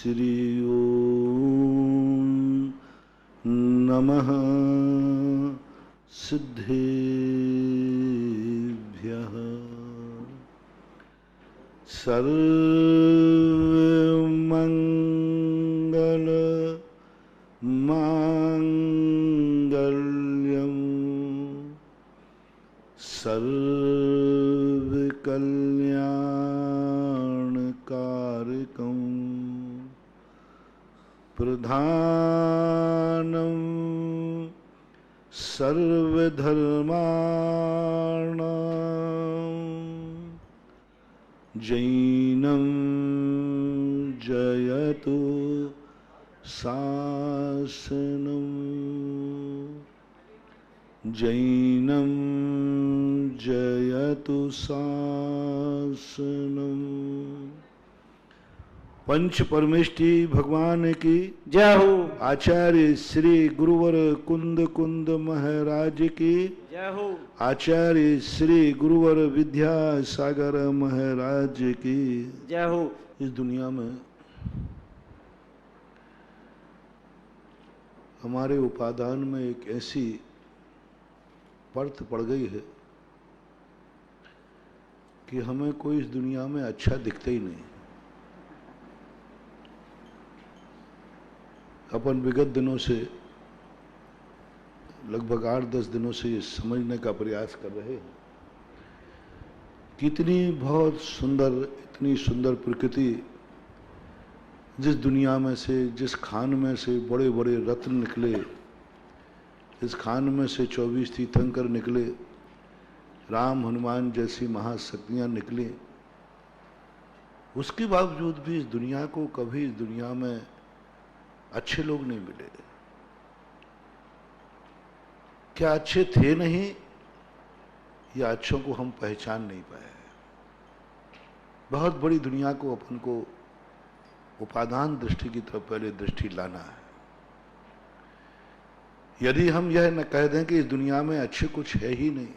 श्री ओम नमः सिद्धेभ्यः। सर्वमंगल मांगल्यं सर्वकल्याणकारकं प्रधानं सर्वधर्माणां जैनं जयतु शासनं जैनं जयतु शासनं। पंच परमेष्टि भगवान की जय हो। आचार्य श्री गुरुवर कुंद कुंद महाराज की जय हो। आचार्य श्री गुरुवर विद्यासागर महाराज की जय हो। इस दुनिया में हमारे उपादान में एक ऐसी परत पड़ गई है कि हमें कोई इस दुनिया में अच्छा दिखता ही नहीं। अपन विगत दिनों से लगभग 8-10 दिनों से ये समझने का प्रयास कर रहे हैं कितनी बहुत सुंदर, इतनी सुंदर प्रकृति, जिस दुनिया में से, जिस खान में से बड़े बड़े रत्न निकले, जिस खान में से 24 तीर्थंकर निकले, राम हनुमान जैसी महाशक्तियां निकली, उसके बावजूद भी इस दुनिया को कभी इस दुनिया में अच्छे लोग नहीं मिले। क्या अच्छे थे नहीं, या अच्छों को हम पहचान नहीं पाए। बहुत बड़ी दुनिया को अपन को उपादान दृष्टि की तरफ पहले दृष्टि लाना है। यदि हम यह न कह दें कि इस दुनिया में अच्छे कुछ है ही नहीं,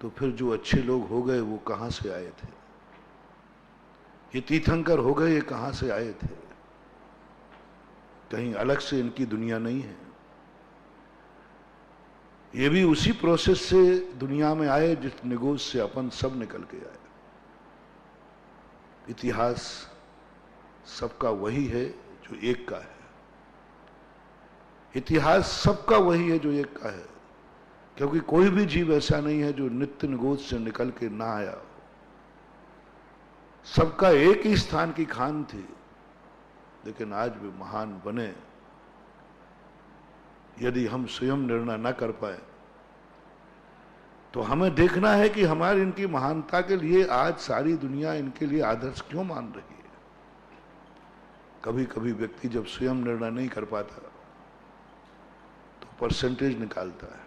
तो फिर जो अच्छे लोग हो गए वो कहां से आए थे? ये तीर्थंकर हो गए, ये कहां से आए थे? कहीं अलग से इनकी दुनिया नहीं है। ये भी उसी प्रोसेस से दुनिया में आए जिस निगोज से अपन सब निकल के आए। इतिहास सबका वही है जो एक का है। इतिहास सबका वही है जो एक का है, क्योंकि कोई भी जीव ऐसा नहीं है जो नित्य निगोज से निकल के ना आया हो। सबका एक ही स्थान की खान थी, लेकिन आज भी महान बने। यदि हम स्वयं निर्णय न कर पाए तो हमें देखना है कि हमारी इनकी महानता के लिए आज सारी दुनिया इनके लिए आदर्श क्यों मान रही है। कभी कभी व्यक्ति जब स्वयं निर्णय नहीं कर पाता तो परसेंटेज निकालता है,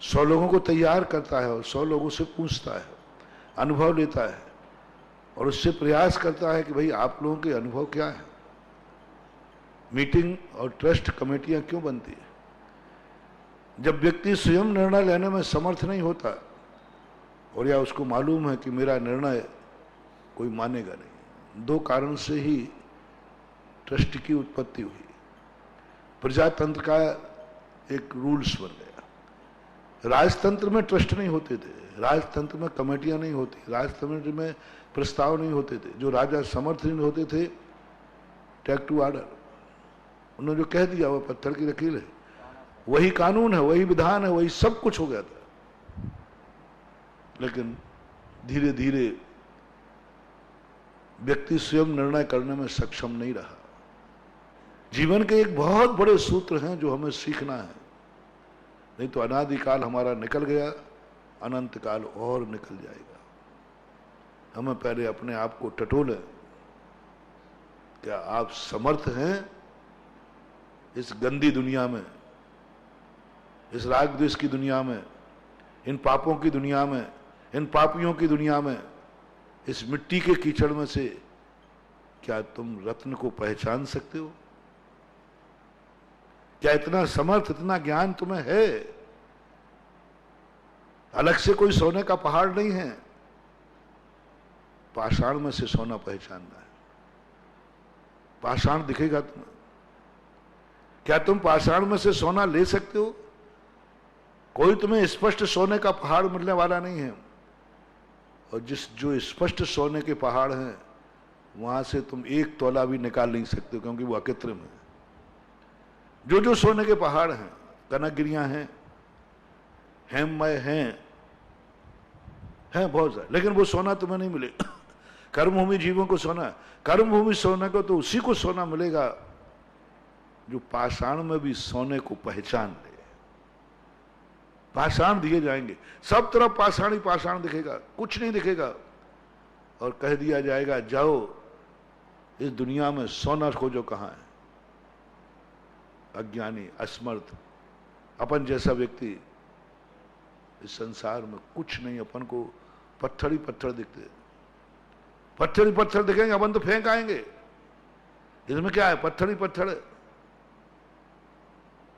100 लोगों को तैयार करता है और 100 लोगों से पूछता है, अनुभव लेता है और उससे प्रयास करता है कि भाई आप लोगों के अनुभव क्या है। मीटिंग और ट्रस्ट कमेटियां क्यों बनती है? जब व्यक्ति स्वयं निर्णय लेने में समर्थ नहीं होता और या उसको मालूम है कि मेरा निर्णय कोई मानेगा नहीं। 2 कारण से ही ट्रस्ट की उत्पत्ति हुई। प्रजातंत्र का एक रूल्स बन गया। राजतंत्र में ट्रस्ट नहीं होते थे, राजतंत्र में कमेटियां नहीं होती, राजतंत्र में प्रस्ताव नहीं होते थे। जो राजा समर्थ नहीं होते थे, टेक टू ऑर्डर, उन्होंने जो कह दिया वो पत्थर की लकीर है, वही कानून है, वही विधान है, वही सब कुछ हो गया था। लेकिन धीरे धीरे व्यक्ति स्वयं निर्णय करने में सक्षम नहीं रहा। जीवन के एक बहुत बड़े सूत्र हैं जो हमें सीखना है, नहीं तो अनादिकाल हमारा निकल गया, अनंत काल और निकल जाएगा। हमें पहले अपने आप को टटोलें। क्या आप समर्थ हैं इस गंदी दुनिया में, इस राग द्वेष की दुनिया में, इन पापों की दुनिया में, इन पापियों की दुनिया में, इस मिट्टी के कीचड़ में से क्या तुम रत्न को पहचान सकते हो? क्या इतना समर्थ, इतना ज्ञान तुम्हें है? अलग से कोई सोने का पहाड़ नहीं है। पाषाण में से सोना पहचानना है। पाषाण दिखेगा तुम्हें? क्या तुम पाषाण में से सोना ले सकते हो? कोई तुम्हें स्पष्ट सोने का पहाड़ मिलने वाला नहीं है। और जो स्पष्ट सोने के पहाड़ हैं वहां से तुम एक तोला भी निकाल नहीं सकते, क्योंकि वो अकृत्रिम है। जो सोने के पहाड़ हैं, कनकगिरियां हैं, हेममय हैं बहुत सारे, लेकिन वो सोना तुम्हें नहीं मिले। कर्मभूमि जीवों को सोना, कर्मभूमि सोने को तो उसी को सोना मिलेगा जो पाषाण में भी सोने को पहचान ले। पाषाण दिए जाएंगे, सब तरफ पाषाण ही पाषाण दिखेगा, कुछ नहीं दिखेगा। और कह दिया जाएगा जाओ इस दुनिया में सोना खोजो, कहां है? अज्ञानी, असमर्थ, अपन जैसा व्यक्ति इस संसार में कुछ नहीं, अपन को पत्थर ही पत्थर दिखते, पत्थर ही पत्थर दिखेंगे, अपन तो फेंक आएंगे। इसमें क्या है? पत्थर ही पत्थर है।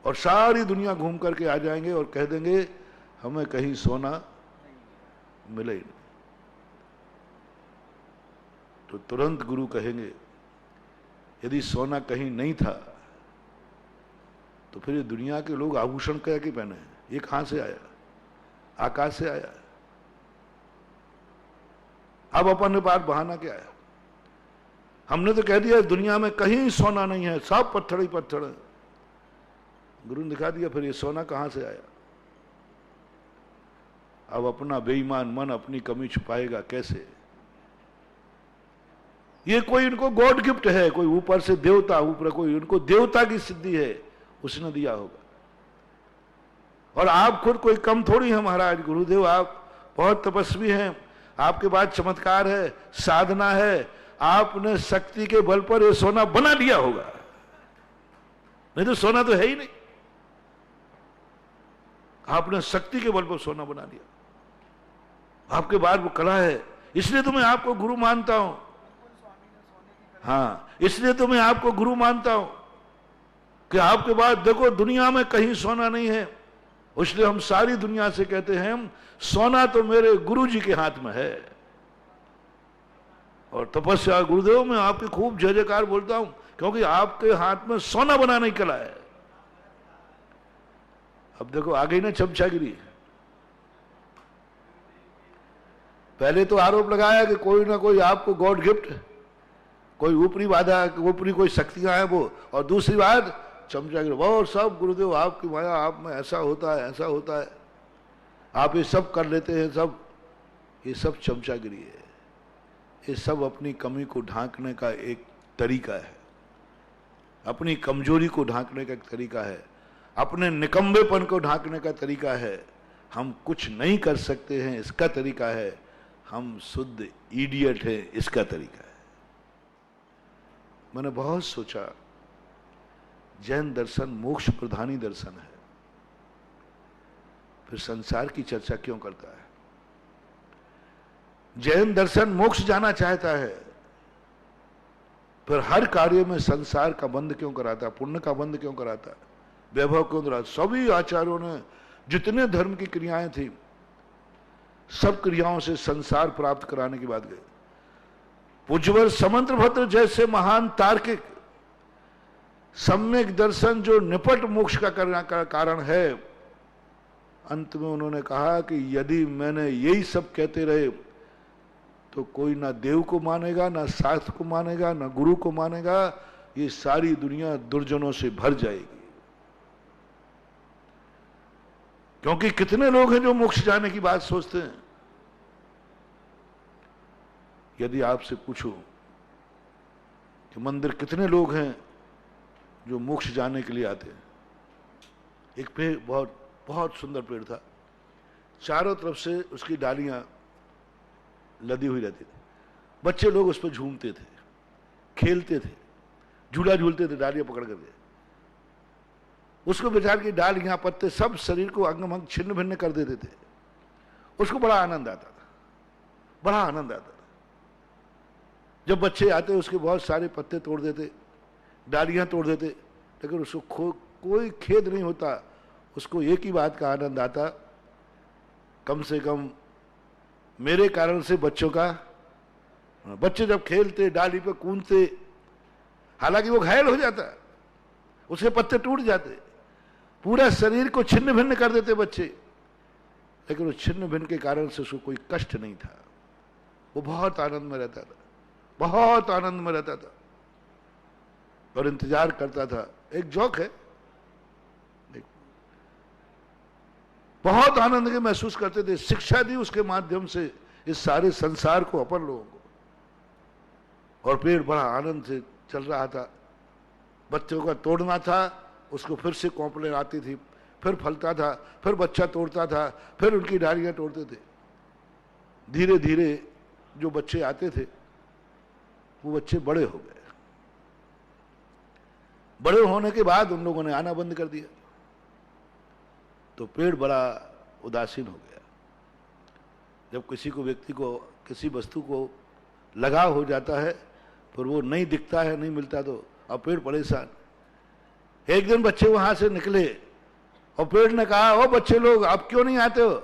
और सारी दुनिया घूम करके आ जाएंगे और कह देंगे हमें कहीं सोना मिले ही नहीं। तो तुरंत गुरु कहेंगे यदि सोना कहीं नहीं था तो फिर ये दुनिया के लोग आभूषण क्या के पहने हैं? ये कहां से आया? आकाश से आया। अब अपन ने बात बहाना क्या है? हमने तो कह दिया दुनिया में कहीं सोना नहीं है, सब पत्थर ही पत्थर है। गुरु ने दिखा दिया फिर ये सोना कहां से आया। अब अपना बेईमान मन अपनी कमी छुपाएगा कैसे? ये कोई इनको गॉड गिफ्ट है, कोई ऊपर से देवता, ऊपर कोई उनको देवता की सिद्धि है, उसने दिया होगा। और आप खुद कोई कम थोड़ी है महाराज। गुरुदेव आप बहुत तपस्वी हैं, आपके पास चमत्कार है, साधना है, आपने शक्ति के बल पर ये सोना बना लिया होगा, नहीं तो सोना तो है ही नहीं। आपने शक्ति के बल पर सोना बना लिया, आपके बाद वो कला है, इसलिए तो मैं आपको गुरु मानता हूं। हाँ, इसलिए तो मैं आपको गुरु मानता हूं कि आपके बाद देखो दुनिया में कहीं सोना नहीं है। इसलिए हम सारी दुनिया से कहते हैं सोना तो मेरे गुरु जी के हाथ में है। और तपस्या गुरुदेव मैं आपकी खूब जय जयकार बोलता हूं क्योंकि आपके हाथ में सोना बनाने की कला है। अब देखो आ गई ना चमचागिरी। पहले तो आरोप लगाया कि कोई ना कोई आपको गॉड गिफ्ट, कोई ऊपरी बाधा, ऊपरी कोई शक्तियां हैं वो, और दूसरी बात चमचागिरी। वो सब गुरुदेव आपकी माया, आप में ऐसा होता है, ऐसा होता है, आप ये सब कर लेते हैं, सब ये सब चमचागिरी है। ये सब अपनी कमी को ढांकने का एक तरीका है, अपनी कमजोरी को ढांकने का एक तरीका है, अपने निकम्बेपन को ढांकने का तरीका है। हम कुछ नहीं कर सकते हैं इसका तरीका है, हम शुद्ध इडियट हैं इसका तरीका है। मैंने बहुत सोचा जैन दर्शन मोक्ष प्रधानी दर्शन है, फिर संसार की चर्चा क्यों करता है? जैन दर्शन मोक्ष जाना चाहता है, फिर हर कार्य में संसार का बंध क्यों कराता, पुण्य का बंध क्यों कराता, वैभव क्यों कराता? सभी आचार्यों ने जितने धर्म की क्रियाएं थी सब क्रियाओं से संसार प्राप्त कराने की बात गई। पूज्यवर समंत्रभद्र जैसे महान तार्किक सम्यक दर्शन जो निपट मोक्ष का कारण है, अंत में उन्होंने कहा कि यदि मैंने यही सब कहते रहे तो कोई ना देव को मानेगा, ना शास्त्र को मानेगा, ना गुरु को मानेगा, ये सारी दुनिया दुर्जनों से भर जाएगी। क्योंकि कितने लोग हैं जो मोक्ष जाने की बात सोचते हैं। यदि आपसे पूछो कि मंदिर कितने लोग हैं जो मोक्ष जाने के लिए आते हैं, एक पेड़, बहुत बहुत सुंदर पेड़ था, चारों तरफ से उसकी डालियां लदी हुई रहती थी, बच्चे लोग उस पर झूमते थे, खेलते थे, झूला झूलते थे डालियां पकड़ करके। उसको बेचारे की डालियां पत्ते सब शरीर को अंग भंग छिन्न भिन्न कर देते थे। उसको बड़ा आनंद आता था, बड़ा आनंद आता था। जब बच्चे आते उसके बहुत सारे पत्ते तोड़ देते, डालियां तोड़ देते, लेकिन उसको कोई खेद नहीं होता। उसको एक ही बात का आनंद आता, कम से कम मेरे कारण से बच्चों का बच्चे जब खेलते, डाली पे कूदते, हालांकि वो घायल हो जाता, उसके पत्ते टूट जाते, पूरा शरीर को छिन्न भिन्न कर देते बच्चे, लेकिन उस छिन्न भिन्न के कारण से उसको कोई कष्ट नहीं था। वो बहुत आनंद में रहता था, बहुत आनंद में रहता था और इंतजार करता था। एक जोक है, बहुत आनंद के महसूस करते थे। शिक्षा दी उसके माध्यम से इस सारे संसार को, अपन लोगों को, और पेड़ बड़ा आनंद से चल रहा था। बच्चों का तोड़ना था, उसको फिर से कॉम्प्लेन आती थी, फिर फलता था, फिर बच्चा तोड़ता था, फिर उनकी डालियां तोड़ते थे। धीरे धीरे जो बच्चे आते थे वो बच्चे बड़े हो गए। बड़े होने के बाद उन लोगों ने आना बंद कर दिया, तो पेड़ बड़ा उदासीन हो गया। जब किसी को, व्यक्ति को, किसी वस्तु को लगाव हो जाता है, फिर वो नहीं दिखता है, नहीं मिलता, तो अब पेड़ परेशान। एक दिन बच्चे वहां से निकले और पेड़ ने कहा, ओ बच्चे लोग, अब क्यों नहीं आते हो?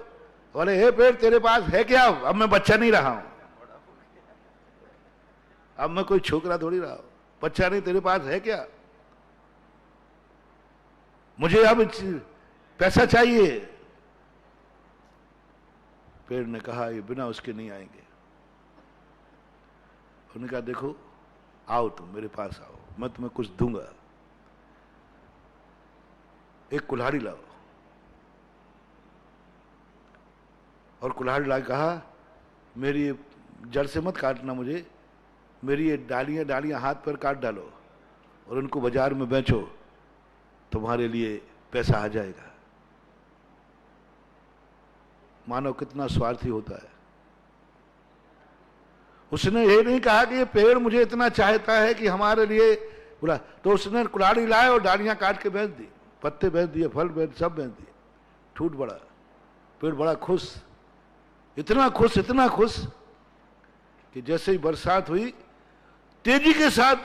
बोले, हे पेड़, तेरे पास है क्या? अब मैं बच्चा नहीं रहा हूं, अब मैं कोई छोकरा थोड़ी रहा हूं, बच्चा नहीं, तेरे पास है क्या? मुझे अब पैसा चाहिए। पेड़ ने कहा, ये बिना उसके नहीं आएंगे। उन्होंने कहा, देखो, आओ, तुम मेरे पास आओ, मैं तुम्हें कुछ दूंगा। एक कुल्हाड़ी लाओ। और कुल्हाड़ी ला कहा, मेरी ये जड़ से मत काटना मुझे, मेरी ये डालियां डालियां हाथ पर काट डालो और उनको बाजार में बेचो, तुम्हारे लिए पैसा आ जाएगा। मानव कितना स्वार्थी होता है। उसने ये नहीं कहा कि ये पेड़ मुझे इतना चाहता है कि हमारे लिए बोला, तो उसने कुल्हाड़ी लाए और डालियां काट के बेच दी, पत्ते बेच दिए, फल बेच, सब बेच दिए। ठूठ बड़ा, पेड़ बड़ा खुश, इतना खुश, इतना खुश कि जैसे ही बरसात हुई, तेजी के साथ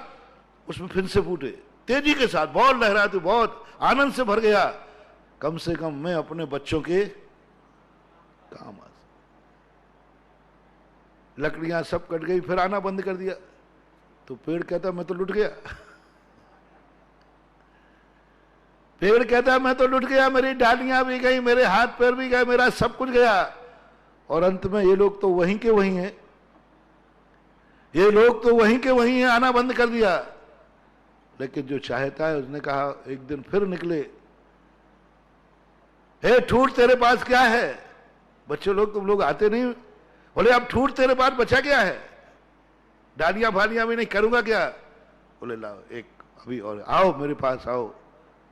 उसमें फिर से फूटे, तेजी के साथ, बहुत लहराते, बहुत आनंद से भर गया। कम से कम मैं अपने बच्चों के काम आ। लकड़ियां सब कट गई, फिर आना बंद कर दिया। तो पेड़ कहता, मैं तो लुट गया। पेड़ कहता, मैं तो लुट गया, मेरी डालियां भी गई, मेरे हाथ पैर भी गए, मेरा सब कुछ गया। और अंत में ये लोग तो वहीं के वहीं हैं, ये लोग तो वहीं के वहीं हैं, आना बंद कर दिया। लेकिन जो चाहता है, उसने कहा, एक दिन फिर निकले, हे ठूठ, तेरे पास क्या है? बच्चे लोग, तुम लोग आते नहीं। बोले, अब ठूठ, तेरे पास बचा क्या है? डालियां फालियां भी नहीं, करूंगा क्या? बोले, लाओ एक अभी, और आओ मेरे पास आओ,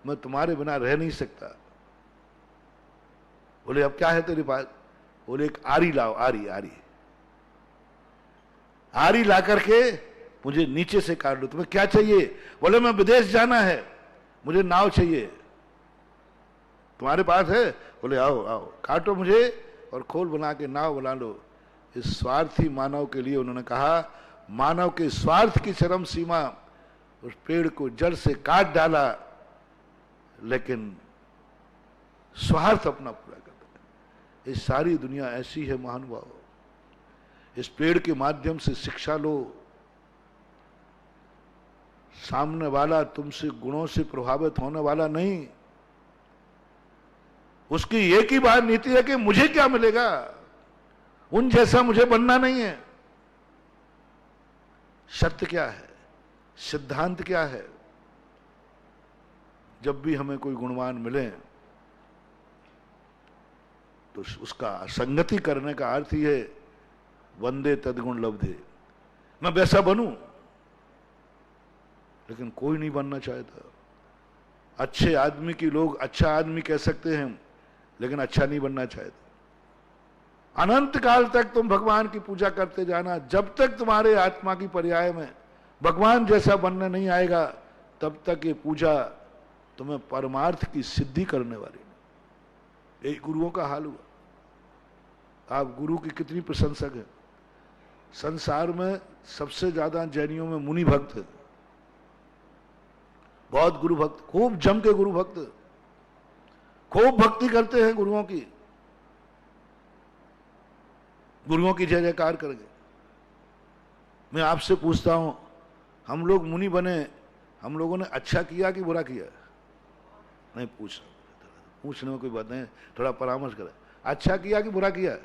मैं तुम्हारे बिना रह नहीं सकता। बोले, अब क्या है तेरे पास? बोले, एक आरी लाओ, आरी, आरी, आरी ला करके मुझे नीचे से काट लो। तुम्हें क्या चाहिए? बोले, मैं विदेश जाना है, मुझे नाव चाहिए। तुम्हारे पास है? बोले, आओ आओ, काटो मुझे और खोल बना के नाव बना लो। इस स्वार्थी मानव के लिए उन्होंने कहा, मानव के स्वार्थ की चरम सीमा, उस पेड़ को जड़ से काट डाला, लेकिन स्वार्थ अपना पूरा करता है। इस सारी दुनिया ऐसी है महानुभाव। इस पेड़ के माध्यम से शिक्षा लो। सामने वाला तुमसे गुणों से प्रभावित होने वाला नहीं, उसकी एक ही बात नीति है कि मुझे क्या मिलेगा, उन जैसा मुझे बनना नहीं है। सत्य क्या है, सिद्धांत क्या है? जब भी हमें कोई गुणवान मिले तो उसका संगति करने का अर्थ ही है, वंदे तद्गुण लब्धे, मैं वैसा बनूं। लेकिन कोई नहीं बनना चाहता। अच्छे आदमी की लोग अच्छा आदमी कह सकते हैं, लेकिन अच्छा नहीं बनना चाहते। अनंत काल तक तुम भगवान की पूजा करते जाना, जब तक तुम्हारे आत्मा की पर्याय में भगवान जैसा बनने नहीं आएगा, तब तक ये पूजा तुम्हें परमार्थ की सिद्धि करने वाली नहीं। यही गुरुओं का हाल हुआ। आप गुरु की कितनी प्रशंसक है। संसार में सबसे ज्यादा जैनियों में मुनि भक्त है, बहुत गुरु भक्त, खूब जम के गुरु भक्त, खूब भक्ति करते हैं गुरुओं की, गुरुओं की जय जयकार करेंगे। मैं आपसे पूछता हूं, हम लोग मुनि बने, हम लोगों ने अच्छा किया कि बुरा किया? नहीं, पूछने में कोई बात नहीं, थोड़ा परामर्श करें। अच्छा किया कि बुरा किया?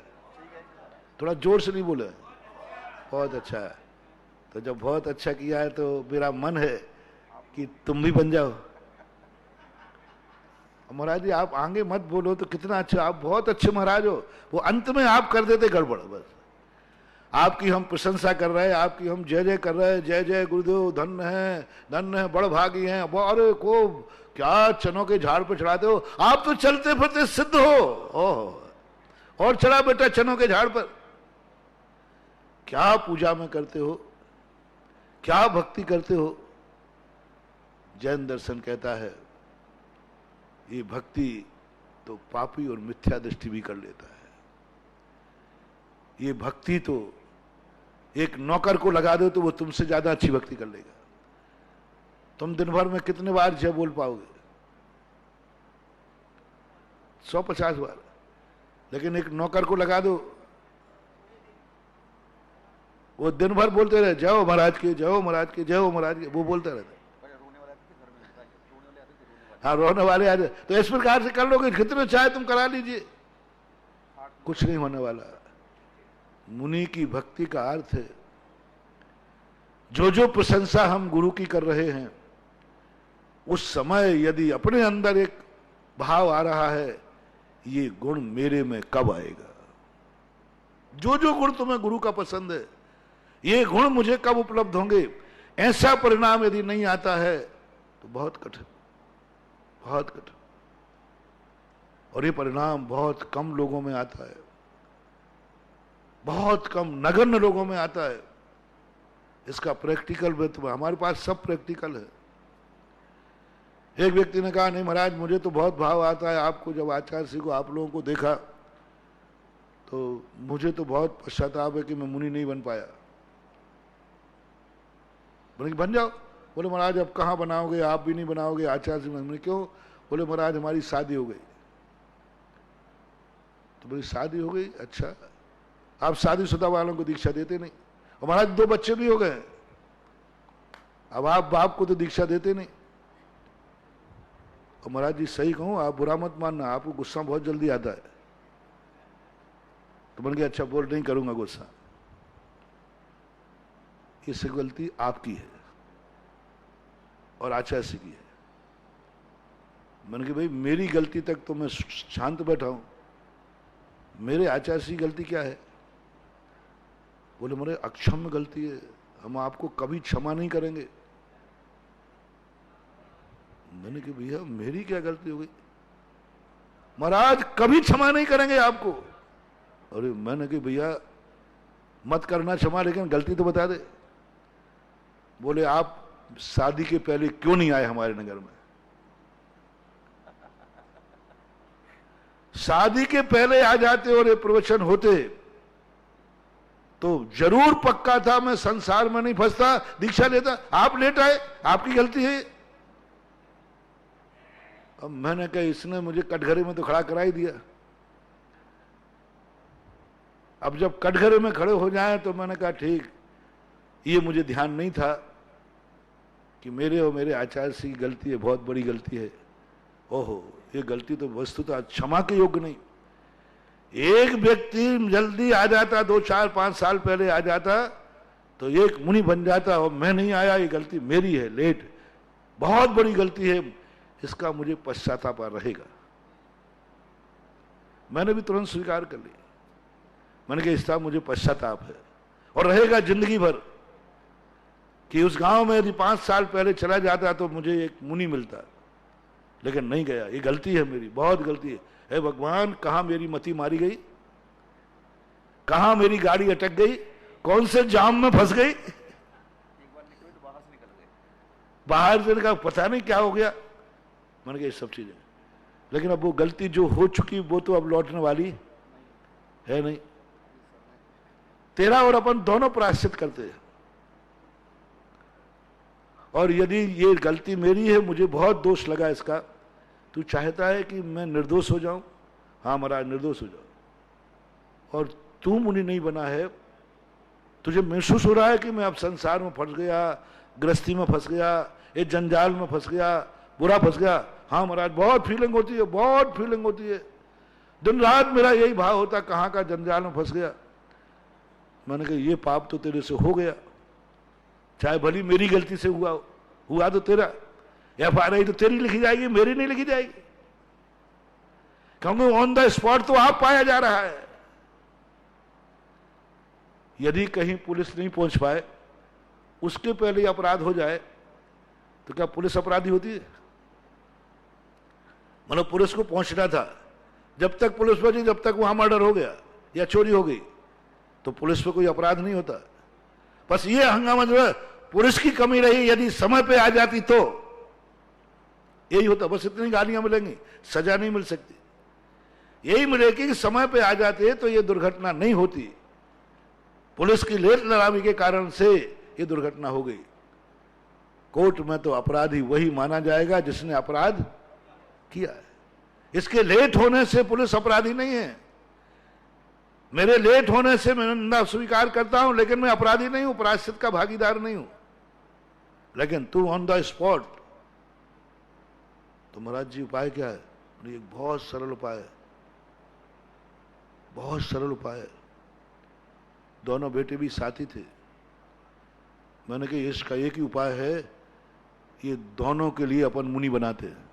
थोड़ा जोर से नहीं बोले। बहुत अच्छा है। तो जब बहुत अच्छा किया है तो मेरा मन है कि तुम भी बन जाओ। महाराज जी आप आगे मत बोलो तो कितना अच्छा, आप बहुत अच्छे महाराज हो। वो अंत में आप कर देते गड़बड़। बस आपकी हम प्रशंसा कर रहे हैं, आपकी हम जय जय कर रहे हैं, जय जय गुरुदेव, धन्य है, बड़ भागी हैं। अरे को क्या चनों के झाड़ पे चढ़ाते हो, आप तो चलते फिरते सिद्ध हो। ओह, और चढ़ा बेटा चनों के झाड़ पर। क्या पूजा में करते हो, क्या भक्ति करते हो? जैन दर्शन कहता है ये भक्ति तो पापी और मिथ्या दृष्टि भी कर लेता है। ये भक्ति तो एक नौकर को लगा दो तो वो तुमसे ज्यादा अच्छी भक्ति कर लेगा। तुम दिन भर में कितने बार जय बोल पाओगे? 150 बार। लेकिन एक नौकर को लगा दो, वो दिन भर बोलते रहे जय हो महाराज के, जय हो महाराज के, जय हो महाराज के, वो बोलते रहते। हाँ, रोने वाले आ जाए तो इस प्रकार से कर लोगे, कितने चाहे तुम करा लीजिए, कुछ नहीं होने वाला। मुनि की भक्ति का अर्थ है जो जो प्रशंसा हम गुरु की कर रहे हैं उस समय यदि अपने अंदर एक भाव आ रहा है ये गुण मेरे में कब आएगा, जो जो गुण तुम्हें गुरु का पसंद है ये गुण मुझे कब उपलब्ध होंगे, ऐसा परिणाम यदि नहीं आता है तो बहुत कठिन, बहुत कठिन। और ये परिणाम बहुत कम लोगों में आता है, बहुत कम नगण्य लोगों में आता है। इसका प्रैक्टिकल में तो हमारे पास सब प्रैक्टिकल है। एक व्यक्ति ने कहा नहीं महाराज मुझे तो बहुत भाव आता है आपको, जब आचार्य श्री को आप लोगों को देखा तो मुझे तो बहुत पश्चाताप है कि मैं मुनि नहीं बन पाया। बोले बन जाओ। बोले महाराज अब कहाँ बनाओगे, आप भी नहीं बनाओगे आचार्य श्री। मैंने क्यों? बोले महाराज हमारी शादी हो गई। तो बोली शादी हो गई, अच्छा आप शादीशुदा वालों को दीक्षा देते नहीं। और महाराज 2 बच्चे भी हो गए, अब आप बाप को तो दीक्षा देते नहीं। और महाराज जी सही कहूं, आप बुरा मत मानना, आपको गुस्सा बहुत जल्दी आता है। तो बन गया अच्छा बोल नहीं करूंगा गुस्सा। इससे गलती आपकी है और आचार्य की है। मैंने कहा भाई मेरी गलती तक तो मैं शांत बैठा हूं, मेरे आचार्य की गलती क्या है? बोले मेरे अक्षम्य गलती है, हम आपको कभी क्षमा नहीं करेंगे। मैंने कहा भैया मेरी क्या गलती हो गई? महाराज कभी क्षमा नहीं करेंगे आपको। अरे मैंने कहा भैया मत करना क्षमा, लेकिन गलती तो बता दे। बोले आप शादी के पहले क्यों नहीं आए हमारे नगर में? शादी के पहले आ जाते और ये प्रवचन होते तो जरूर पक्का था मैं संसार में नहीं फंसता, दीक्षा लेता। आप लेट आए, आपकी गलती है। अब मैंने कहा इसने मुझे कटघरे में तो खड़ा करा ही दिया। अब जब कटघरे में खड़े हो जाए तो मैंने कहा ठीक, ये मुझे ध्यान नहीं था कि मेरे और मेरे आचार्य की गलती है, बहुत बड़ी गलती है। ओहो ये गलती तो वस्तुतः क्षमा के योग्य नहीं। एक व्यक्ति जल्दी आ जाता, 2, 4, 5 साल पहले आ जाता तो एक मुनि बन जाता, और मैं नहीं आया, ये गलती मेरी है, लेट, बहुत बड़ी गलती है, इसका मुझे पश्चाताप रहेगा। मैंने भी तुरंत स्वीकार कर लिया। मैंने कहा इसका मुझे पश्चाताप है और रहेगा जिंदगी भर कि उस गांव में यदि 5 साल पहले चला जाता तो मुझे एक मुनि मिलता, लेकिन नहीं गया। ये गलती है मेरी, बहुत गलती है। हे भगवान कहां मेरी मति मारी गई, कहां मेरी गाड़ी अटक गई, कौन से जाम में फंस गई। एक बार निकले तो बाहर से निकल गए, बाहर से निकल पता नहीं क्या हो गया। मैंने कहा ये सब चीजें, लेकिन अब वो गलती जो हो चुकी वो तो अब लौटने वाली है नहीं। तेरा और अपन दोनों प्रायश्चित करते हैं। और यदि ये गलती मेरी है, मुझे बहुत दोष लगा इसका, तू चाहता है कि मैं निर्दोष हो जाऊं? हाँ महाराज निर्दोष हो जाओ। और तू मुनि नहीं बना है तुझे महसूस हो रहा है कि मैं अब संसार में फंस गया, गृहस्थी में फंस गया, एक जंजाल में फंस गया, बुरा फंस गया? हाँ महाराज, बहुत फीलिंग होती है, बहुत फीलिंग होती है। दिन रात मेरा यही भाव होता, कहाँ का जंजाल में फंस गया। मैंने कहा ये पाप तो तेरे से हो गया, चाहे भली मेरी गलती से हुआ तो तेरा FIR तो तेरी लिखी जाएगी, मेरी नहीं लिखी जाएगी, क्योंकि ऑन द स्पॉट तो आप पाया जा रहा है। यदि कहीं पुलिस नहीं पहुंच पाए, उसके पहले अपराध हो जाए, तो क्या पुलिस अपराधी होती है? मतलब पुलिस को पहुंचना था, जब तक पुलिस पहुंची जब तक वहां मर्डर हो गया या चोरी हो गई, तो पुलिस पे कोई अपराध नहीं होता। बस ये हंगामा जो है पुलिस की कमी रही, यदि समय पे आ जाती तो यही होता। बस इतनी गालियां मिलेंगी, सजा नहीं मिल सकती। यही मिलेगी कि समय पे आ जाते तो ये दुर्घटना नहीं होती। पुलिस की लेट लड़ामी के कारण से ये दुर्घटना हो गई। कोर्ट में तो अपराधी वही माना जाएगा जिसने अपराध किया है। इसके लेट होने से पुलिस अपराधी नहीं है। मेरे लेट होने से मैं निंदा स्वीकार करता हूं, लेकिन मैं अपराधी नहीं हूं, प्रायश्चित का भागीदार नहीं हूं। लेकिन तू ऑन द स्पॉट, तो महाराज जी उपाय क्या है? एक बहुत सरल उपाय है, बहुत सरल उपाय है। दोनों बेटे भी साथी थे। मैंने कहा इसका एक ही उपाय है, ये दोनों के लिए अपन मुनि बनाते हैं,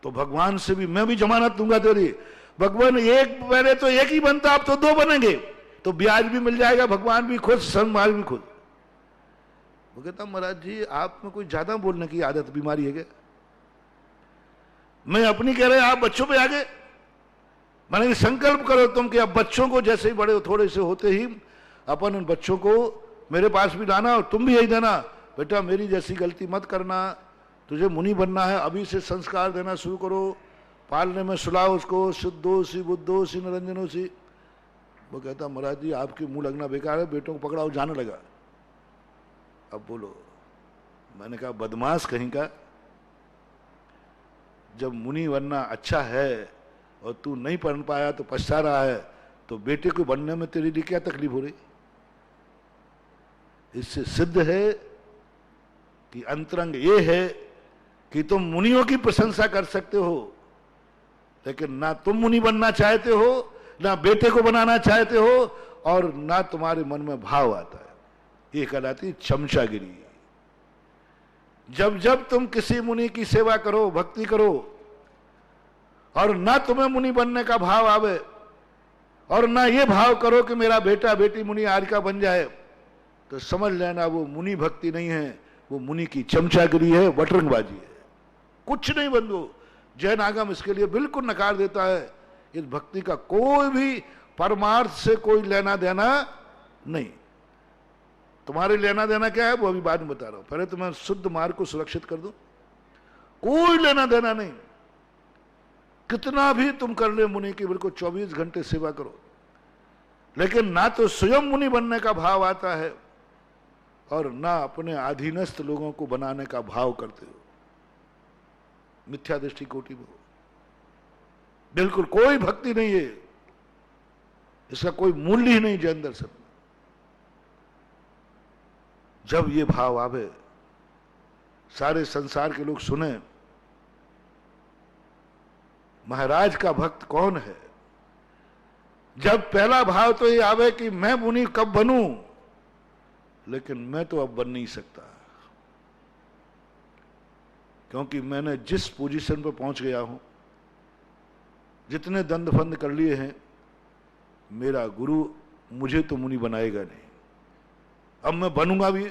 तो भगवान से भी मैं भी जमानत दूंगा तेरी। भगवान एक पहले तो एक ही बनता, अब तो दो बनेंगे, तो ब्याज भी मिल जाएगा, भगवान भी खुश, समाज भी खुश। वो कहता महाराज जी आप में कोई ज्यादा बोलने की आदत, बीमारी है क्या? मैं अपनी कह रहे आप बच्चों पे आ गए। मैंने संकल्प करो तुम कि अब बच्चों को जैसे ही बड़े हो, थोड़े से होते ही अपन उन बच्चों को मेरे पास भी लाना, और तुम भी यही देना, बेटा मेरी जैसी गलती मत करना, तुझे मुनि बनना है, अभी से संस्कार देना शुरू करो, पालने में सुलाओ उसको, शुद्धोसी बुद्धोसी निरंजनोसी। वो कहता महाराज जी आपके मुंह लगना बेकार है, बेटों को पकड़ाओ, जाने लगा। अब बोलो, मैंने कहा बदमाश कहीं का, जब मुनि बनना अच्छा है और तू नहीं पढ़ पाया तो पछता रहा है, तो बेटे को बनने में तेरे लिए क्या तकलीफ हो रही? इससे सिद्ध है कि अंतरंग ये है कि तुम मुनियों की प्रशंसा कर सकते हो, लेकिन ना तुम मुनि बनना चाहते हो, ना बेटे को बनाना चाहते हो, और ना तुम्हारे मन में भाव आता है। ये कहलाती चमचागिरी। जब जब तुम किसी मुनि की सेवा करो, भक्ति करो, और ना तुम्हें मुनि बनने का भाव आवे, और ना ये भाव करो कि मेरा बेटा बेटी मुनि आर्का बन जाए, तो समझ लेना वो मुनि भक्ति नहीं है, वो मुनि की चमचागिरी है, बटरंगबाजी है। कुछ नहीं बंधु, जैन आगम इसके लिए बिल्कुल नकार देता है। इस भक्ति का कोई भी परमार्थ से कोई लेना देना नहीं। तुम्हारे लेना देना क्या है वो अभी बाद में बता रहा हूं, पहले तो मैं शुद्ध मार्ग को सुरक्षित कर दूं। कोई लेना देना नहीं। कितना भी तुम कर ले मुनि की, बिल्कुल 24 घंटे सेवा करो, लेकिन ना तो स्वयं मुनि बनने का भाव आता है, और ना अपने अधीनस्थ लोगों को बनाने का भाव करते हो। मिथ्या दृष्टि कोटि में बिल्कुल कोई भक्ति नहीं है, इसका कोई मूल्य ही नहीं जैन दर्शन में। जब ये भाव आवे, सारे संसार के लोग सुने महाराज का भक्त कौन है। जब पहला भाव तो ये आवे कि मैं मुनि कब बनूं, लेकिन मैं तो अब बन नहीं सकता, क्योंकि मैंने जिस पोजीशन पर पहुंच गया हूं, जितने दंड फंद कर लिए हैं, मेरा गुरु मुझे तो मुनि बनाएगा नहीं। अब मैं बनूंगा भी,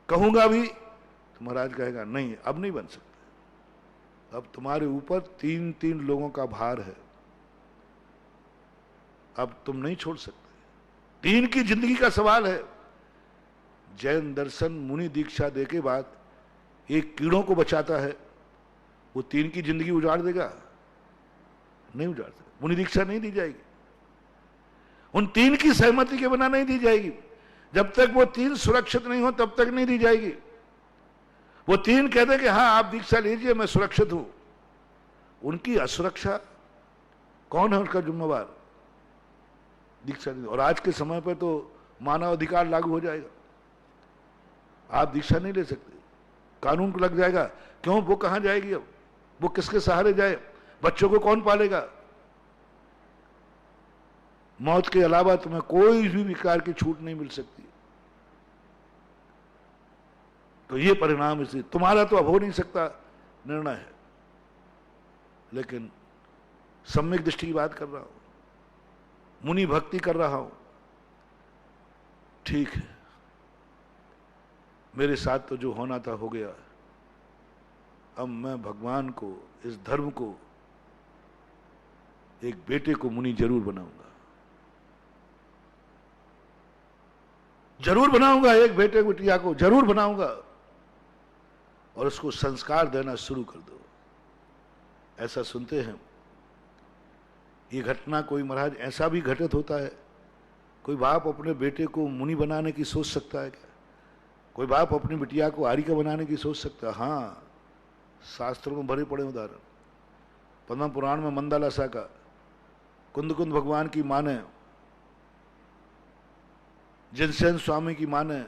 कहूंगा भी, तो महाराज कहेगा नहीं अब नहीं बन सकता, अब तुम्हारे ऊपर 3 लोगों का भार है, अब तुम नहीं छोड़ सकते। 3 की जिंदगी का सवाल है। जैन दर्शन मुनि दीक्षा दे के बाद एक कीड़ों को बचाता है, वो 3 की जिंदगी उजाड़ देगा? नहीं उजाड़ सकता। मुनि दीक्षा नहीं दी जाएगी, उन 3 की सहमति के बिना नहीं दी जाएगी। जब तक वो 3 सुरक्षित नहीं हो तब तक नहीं दी जाएगी। वो 3 कहते कि हाँ आप दीक्षा लीजिए, मैं सुरक्षित हूं, उनकी असुरक्षा कौन है उसका जिम्मेवार? दीक्षा नहीं। और आज के समय पे तो मानव अधिकार लागू हो जाएगा, आप दीक्षा नहीं ले सकते, कानून को लग जाएगा। क्यों? वो कहां जाएगी अब? वो किसके सहारे जाए? बच्चों को कौन पालेगा? मौत के अलावा तुम्हें कोई भी विकार की छूट नहीं मिल सकती। तो ये परिणाम इसी, तुम्हारा तो अब हो नहीं सकता निर्णय है, लेकिन सम्यक दृष्टि की बात कर रहा हूं, मुनि भक्ति कर रहा हूं, ठीक है, मेरे साथ तो जो होना था हो गया। अब मैं भगवान को, इस धर्म को, एक बेटे को मुनि जरूर बनाऊंगा, जरूर बनाऊंगा, एक बेटे बिटिया को जरूर बनाऊंगा, और उसको संस्कार देना शुरू कर दो। ऐसा सुनते हैं, ये घटना कोई महाराज ऐसा भी घटित होता है, कोई बाप अपने बेटे को मुनि बनाने की सोच सकता है क्या? कोई बाप अपनी बिटिया को आर्यिका बनाने की सोच सकता है? हाँ, शास्त्रों में भरे पड़े उदाहरण। पद्म पुराण में मंदालसा का कुंद भगवान की मां ने, जिनसेन स्वामी की मां ने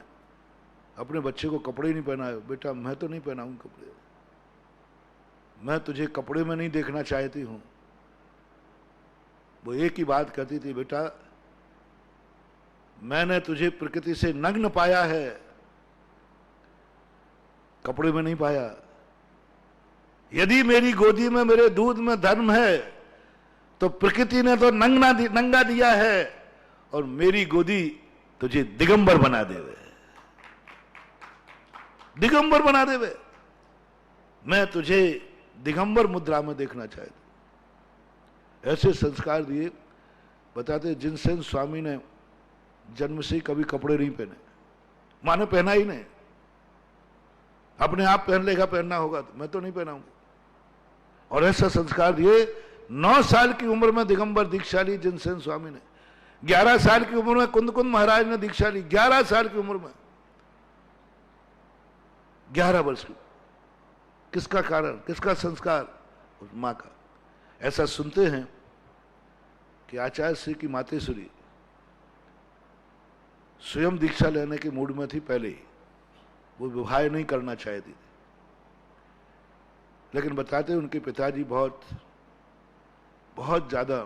अपने बच्चे को कपड़े नहीं पहनाए। बेटा, मैं तो नहीं पहनाऊंगा कपड़े, मैं तुझे कपड़े में नहीं देखना चाहती हूं। वो एक ही बात कहती थी, बेटा मैंने तुझे प्रकृति से नग्न पाया है, कपड़े में नहीं पाया। यदि मेरी गोदी में, मेरे दूध में धर्म है, तो प्रकृति ने तो नंगा दिया है, और मेरी गोदी तुझे दिगंबर बना देवे, दिगंबर बना देवे। मैं तुझे दिगंबर मुद्रा में देखना चाहता। ऐसे संस्कार दिए। बताते जिनसेन स्वामी ने जन्म से ही कभी कपड़े नहीं पहने, मां ने पहना ही नहीं। अपने आप पहन लेगा, पहनना होगा तो, मैं तो नहीं पहनाऊंगा। और ऐसा संस्कार दिए। 9 साल की उम्र में दिगंबर दीक्षा ली जिनसेन स्वामी ने। 11 साल की उम्र में कुंद महाराज ने दीक्षा ली, 11 साल की उम्र में, 11 वर्ष की। किसका कारण, किसका संस्कार? उस मां का। ऐसा सुनते हैं कि आचार्य श्री की मातेश्वरी स्वयं दीक्षा लेने के मूड में थी पहले ही, वो विवाह नहीं करना चाहती थी, लेकिन बताते उनके पिताजी बहुत ज्यादा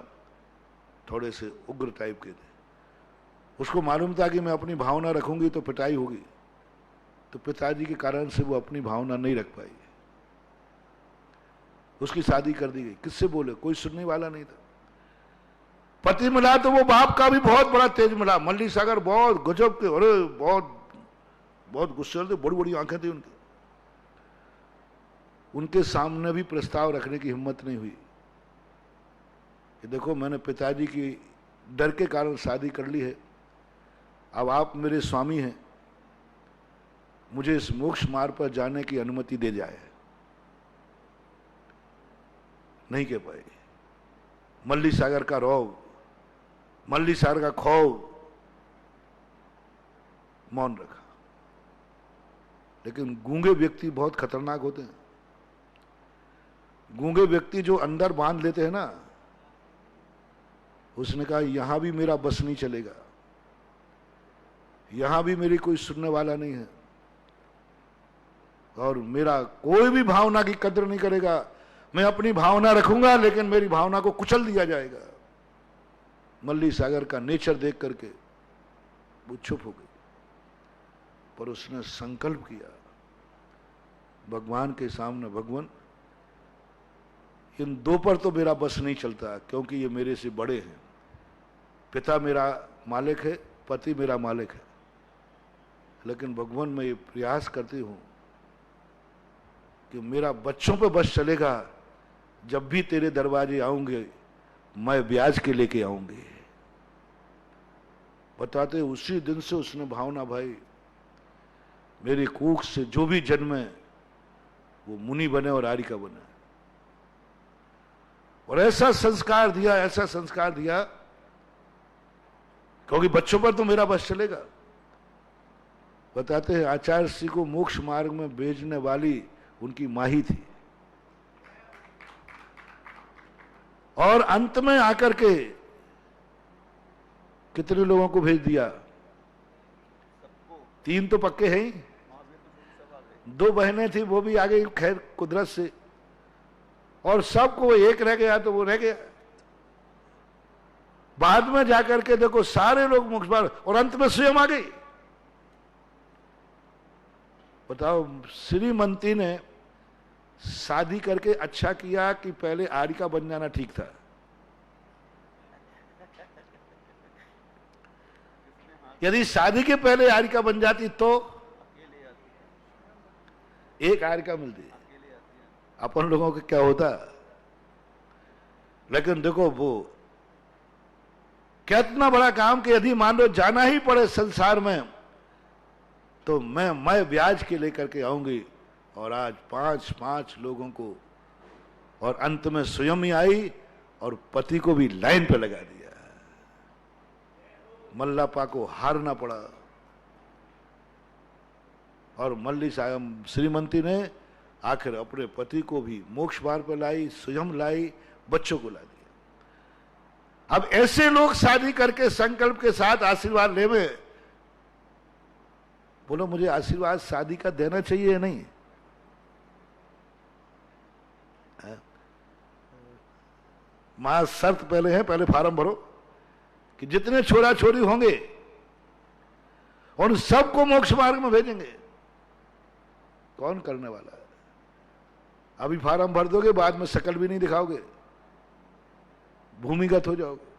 थोड़े से उग्र टाइप के थे। उसको मालूम था कि मैं अपनी भावना रखूंगी तो पिटाई होगी, तो पिताजी के कारण से वो अपनी भावना नहीं रख पाई, उसकी शादी कर दी गई। किससे बोले? कोई सुनने वाला नहीं था। पति मिला तो वो बाप का भी बहुत बड़ा तेज मिला। मल्ली सागर बहुत गजब के, अरे बहुत गुस्से थे, बड़ी बड़ी आंखें थी उनकी। उनके सामने भी प्रस्ताव रखने की हिम्मत नहीं हुई कि देखो मैंने पिताजी की डर के कारण शादी कर ली है, अब आप मेरे स्वामी हैं, मुझे इस मोक्ष मार्ग पर जाने की अनुमति दे जाए। नहीं कह पाए। मल्ली सागर का रौब, मल्ली सागर का खौफ, मौन रखा। लेकिन गूंगे व्यक्ति बहुत खतरनाक होते हैं। गूंगे व्यक्ति जो अंदर बांध लेते हैं ना, उसने कहा यहां भी मेरा बस नहीं चलेगा, यहां भी मेरी कोई सुनने वाला नहीं है, और मेरा कोई भी भावना की कदर नहीं करेगा। मैं अपनी भावना रखूंगा लेकिन मेरी भावना को कुचल दिया जाएगा। मल्ली सागर का नेचर देख करके वो चुप हो गई, पर उसने संकल्प किया भगवान के सामने, भगवान इन दो पर तो मेरा बस नहीं चलता, क्योंकि ये मेरे से बड़े हैं। पिता मेरा मालिक है, पति मेरा मालिक है, लेकिन भगवान मैं ये प्रयास करती हूं कि मेरा बच्चों पे बस चलेगा। जब भी तेरे दरवाजे आऊंगे मैं ब्याज के लेके आऊंगी। बताते उसी दिन से उसने भावना, भाई मेरी कूख से जो भी जन्मे वो मुनि बने और आर्यिका बने। और ऐसा संस्कार दिया, ऐसा संस्कार दिया, क्योंकि बच्चों पर तो मेरा बस चलेगा। बताते हैं आचार्य श्री को मोक्ष मार्ग में भेजने वाली उनकी मां ही थी। और अंत में आकर के कितने लोगों को भेज दिया? 3 तो पक्के हैं ही, 2 बहनें थी वो भी आ गई खैर कुदरत से, और सबको एक रह गया तो वो रह गया। बाद में जाकर के देखो सारे लोग मोक्ष मार्ग, और अंत में स्वयं आ गई। बताओ श्रीमंती ने शादी करके अच्छा किया कि पहले आरिका बन जाना ठीक था? यदि शादी के पहले आरिका बन जाती तो एक आरिका मिलती, अपन लोगों को क्या होता। लेकिन देखो वो कितना बड़ा काम कि यदि मान लो जाना ही पड़े संसार में तो मैं ब्याज के लेकर के आऊंगी। और आज 5 लोगों को, और अंत में स्वयं ही आई और पति को भी लाइन पे लगा दिया। मल्लापा को हारना पड़ा, और मल्ली साहब श्रीमंती ने आखिर अपने पति को भी मोक्ष मार्ग पर लाई, स्वयं लाई, बच्चों को ला दिया। अब ऐसे लोग शादी करके संकल्प के साथ आशीर्वाद ले में, बोलो मुझे आशीर्वाद शादी का देना चाहिए या नहीं? मां शर्त पहले है, पहले फार्म भरो कि जितने छोरा छोरी होंगे उन सबको मोक्ष मार्ग में भेजेंगे। कौन करने वाला है? अभी फार्म भर दोगे, बाद में शकल भी नहीं दिखाओगे, भूमिगत हो जाओगे।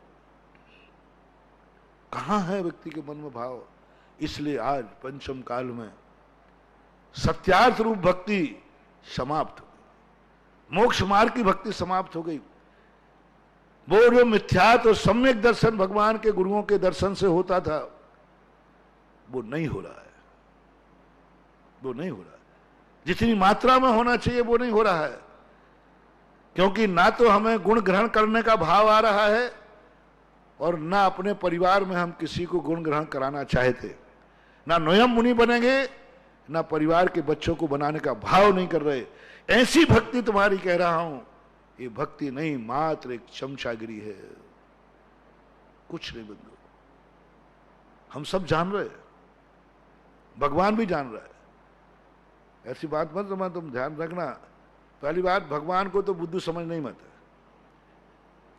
कहां है व्यक्ति के मन में भाव? इसलिए आज पंचम काल में सत्यार्थ रूप भक्ति समाप्त हो गई, मोक्ष मार्ग की भक्ति समाप्त हो गई। वो जो मिथ्यात्व और सम्यक दर्शन भगवान के गुरुओं के दर्शन से होता था वो नहीं हो रहा है, वो नहीं हो रहा है। जितनी मात्रा में होना चाहिए वो नहीं हो रहा है, क्योंकि ना तो हमें गुण ग्रहण करने का भाव आ रहा है और ना अपने परिवार में हम किसी को गुण ग्रहण कराना चाहते। ना स्वयं मुनि बनेंगे, ना परिवार के बच्चों को बनाने का भाव नहीं कर रहे। ऐसी भक्ति तुम्हारी कह रहा हूं, ये भक्ति नहीं, मात्र एक चमचागिरी है, कुछ नहीं बंधु। हम सब जान रहे, भगवान भी जान रहा है। ऐसी बात मत समझ, तुम ध्यान रखना। पहली बात, भगवान को तो बुद्धू समझ नहीं मत,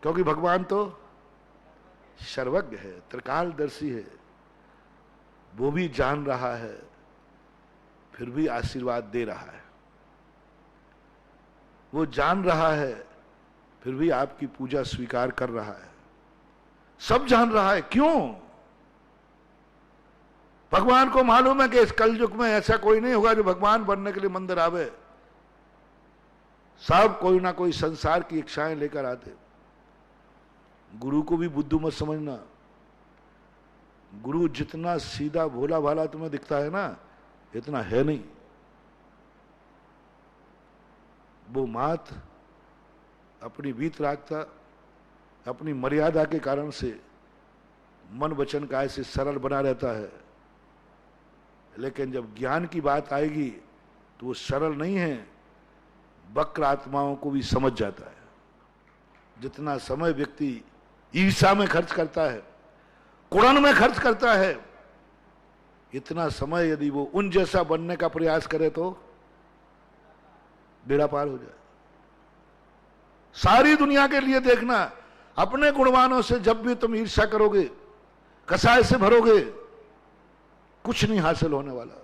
क्योंकि भगवान तो सर्वज्ञ है, त्रिकालदर्शी है। वो भी जान रहा है, फिर भी आशीर्वाद दे रहा है। वो जान रहा है, फिर भी आपकी पूजा स्वीकार कर रहा है। सब जान रहा है, क्यों? भगवान को मालूम है कि इस कलयुग में ऐसा कोई नहीं होगा जो भगवान बनने के लिए मंदिर आवे। सब कोई ना कोई संसार की इच्छाएं लेकर आते। गुरु को भी बुद्धू मत समझना। गुरु जितना सीधा भोला भाला तुम्हें दिखता है ना, इतना है नहीं। वो मात्र अपनी वीतरागता, अपनी मर्यादा के कारण से मन वचन काय से सरल बना रहता है, लेकिन जब ज्ञान की बात आएगी तो वो सरल नहीं है, वक्र आत्माओं को भी समझ जाता है। जितना समय व्यक्ति ईर्षा में खर्च करता है, कुड़न में खर्च करता है, इतना समय यदि वो उन जैसा बनने का प्रयास करे तो बेड़ा पार हो जाए। सारी दुनिया के लिए देखना, अपने गुणवानों से जब भी तुम ईर्षा करोगे, कसाय से भरोगे, कुछ नहीं हासिल होने वाला।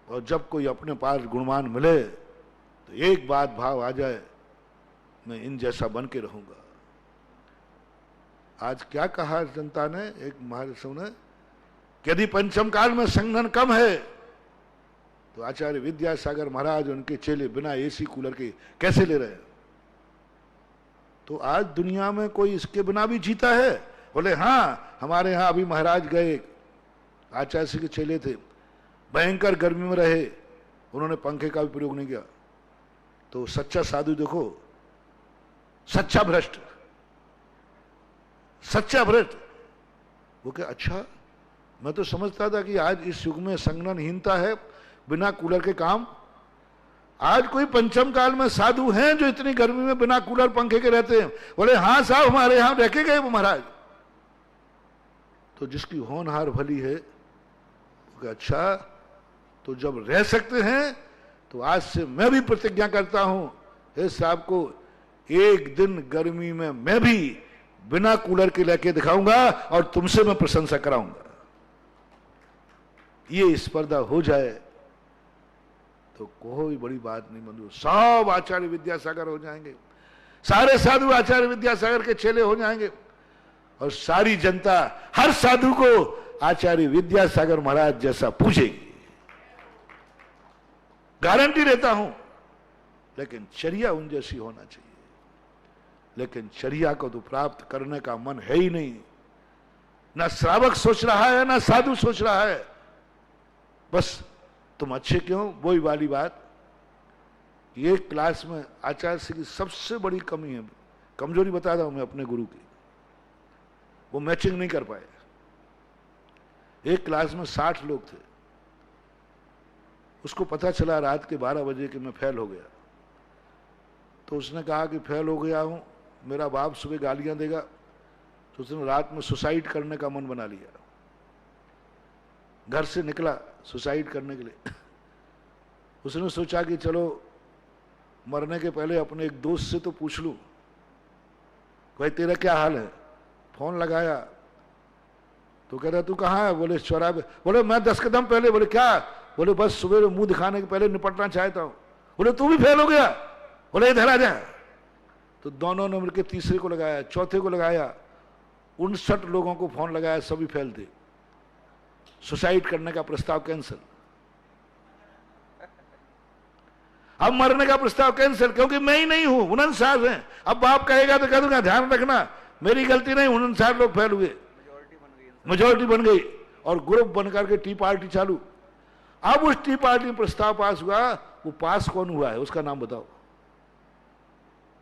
और जब कोई अपने पास गुणवान मिले तो एक बात भाव आ जाए, मैं इन जैसा बन के रहूंगा। आज क्या कहा जनता ने, एक महाराष्ट्र ने, कि यदि पंचम काल में संघन कम है तो आचार्य विद्यासागर महाराज उनके चेले बिना एसी कूलर के कैसे ले रहे हैं? तो आज दुनिया में कोई इसके बिना भी जीता है? बोले हाँ, हमारे यहां अभी महाराज गए, आचार्य के चेले थे, भयंकर गर्मी में रहे, उन्होंने पंखे का भी प्रयोग नहीं किया। तो सच्चा साधु देखो, सच्चा भ्रष्ट, सच्चा भ्रष्ट। वो क्या, अच्छा मैं तो समझता था कि आज इस युग में संगनहीनता है, बिना कूलर के काम। आज कोई पंचम काल में साधु हैं जो इतनी गर्मी में बिना कूलर पंखे के रहते हैं? बोले हाँ साहब, हमारे यहां रह के गए वो महाराज। तो जिसकी होनहार भली है, अच्छा तो जब रह सकते हैं तो आज से मैं भी प्रतिज्ञा करता हूं, हे साहब को एक दिन गर्मी में मैं भी बिना कूलर के लेके दिखाऊंगा और तुमसे मैं प्रशंसा कराऊंगा। ये स्पर्धा हो जाए तो कोई बड़ी बात नहीं बंधु, सब आचार्य विद्यासागर हो जाएंगे, सारे साधु आचार्य विद्यासागर के चेले हो जाएंगे और सारी जनता हर साधु को आचार्य विद्यासागर महाराज जैसा पूछेगी, गारंटी देता हूं। लेकिन चर्या उन जैसी होना चाहिए। लेकिन चर्या को तो प्राप्त करने का मन है ही नहीं, ना श्रावक सोच रहा है ना साधु सोच रहा है, बस तुम अच्छे क्यों, वही वाली बात। ये क्लास में आचार्य श्री की सबसे बड़ी कमी है, कमजोरी बता रहा हूं मैं अपने गुरु की, वो मैचिंग नहीं कर पाए। एक क्लास में 60 लोग थे, उसको पता चला रात के 12 बजे कि मैं फेल हो गया, तो उसने कहा कि फेल हो गया हूं, मेरा बाप सुबह गालियां देगा, तो उसने रात में सुसाइड करने का मन बना लिया, घर से निकला सुसाइड करने के लिए। उसने सोचा कि चलो मरने के पहले अपने एक दोस्त से तो पूछ लूं, भाई तेरा क्या हाल है। फोन लगाया तो कह रहा तू कहाँ है, बोले चौराहे। बोले मैं 10 कदम पहले। बोले क्या, बोले बस सुबह मुंह दिखाने के पहले निपटना चाहता हूं। बोले तू भी फेल हो गया, बोले इधर आ जा। तो दोनों ने मिलकर तीसरे को लगाया, चौथे को लगाया, 59 लोगों को फोन लगाया, सभी फेल थे। सुसाइड करने का प्रस्ताव कैंसिल, अब मरने का प्रस्ताव कैंसिल, क्योंकि मैं ही नहीं हूं, 59 हैं। अब बाप कहेगा तो कह दूंगा ध्यान रखना मेरी गलती नहीं, 59 लोग फेल हुए, मेजोरिटी बन गई और ग्रुप बनकर के टी पार्टी चालू। अब उस टी पार्टी में प्रस्ताव पास हुआ, वो पास कौन हुआ है उसका नाम बताओ।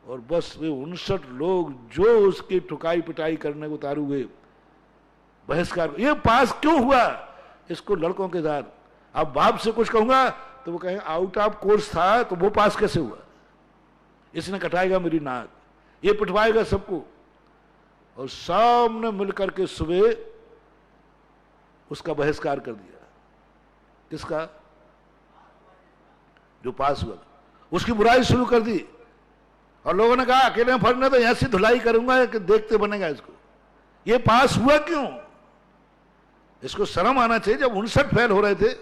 और बस वे 59 लोग जो उसकी ठुकाई पिटाई करने को उतारू हुए, बहिष्कार। ये पास क्यों हुआ, इसको लड़कों के साथ। अब बाप से कुछ कहूंगा तो वो कहें आउट ऑफ कोर्स था तो वो पास कैसे हुआ, इसने कटाएगा मेरी नाक, ये पिटवाएगा सबको। और सामने मिलकर के सुबह उसका बहिष्कार कर दिया। किसका, जो पास हुआ, उसकी बुराई शुरू कर दी। और लोगों ने कहा अकेले में फर्क नहीं, तो ऐसी धुलाई करूंगा कि देखते बनेगा इसको। ये पास हुआ क्यों, इसको शर्म आना चाहिए। जब 59 फेल हो रहे थे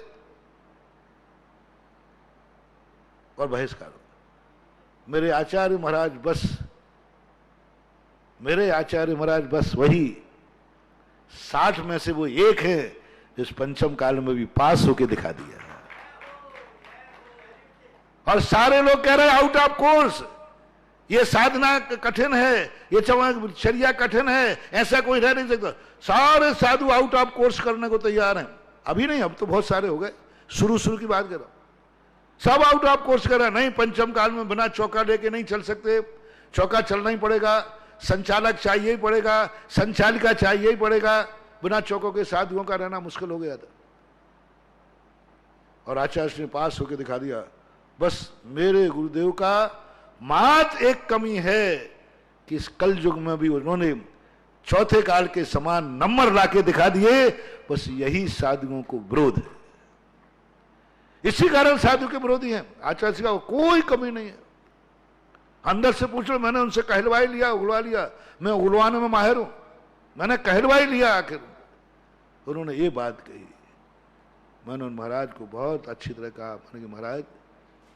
और बहिष्कार। मेरे आचार्य महाराज बस, मेरे आचार्य महाराज बस वही 60 में से वो एक है जिस पंचम काल में भी पास होके दिखा दिया। और सारे लोग कह रहे हैं आउट ऑफ कोर्स, ये साधना कठिन है, ये चर्या कठिन है, ऐसा कोई रह नहीं सकता। सारे साधु आउट ऑफ कोर्स करने को तैयार हैं। अभी नहीं, अब तो बहुत सारे हो गए, शुरू की बात कर रहा हूं। सब आउट ऑफ कोर्स कर रहे हैं। नहीं, पंचम काल में बिना चौका लेके नहीं चल सकते, चौका चलना ही पड़ेगा, संचालक चाहिए ही पड़ेगा, संचालिका चाहिए ही पड़ेगा, बिना चौकों के साधुओं का रहना मुश्किल हो गया था। और आचार्य ने पास होकर दिखा दिया। बस मेरे गुरुदेव का मात्र एक कमी है कि इस कल युग में भी उन्होंने चौथे काल के समान नंबर लाके दिखा दिए। बस यही साधुओं को विरोध है, इसी कारण साधु के विरोधी हैं। आचार्य का कोई कमी नहीं है। अंदर से पूछ लो, मैंने उनसे कहलवा ही लिया, उगलवा लिया, मैं उगलवाने में माहिर हूं, मैंने कहलवा ही लिया। आखिर उन्होंने ये बात कही। मैंने उन महाराज को बहुत अच्छी तरह कहा, मैंने कि महाराज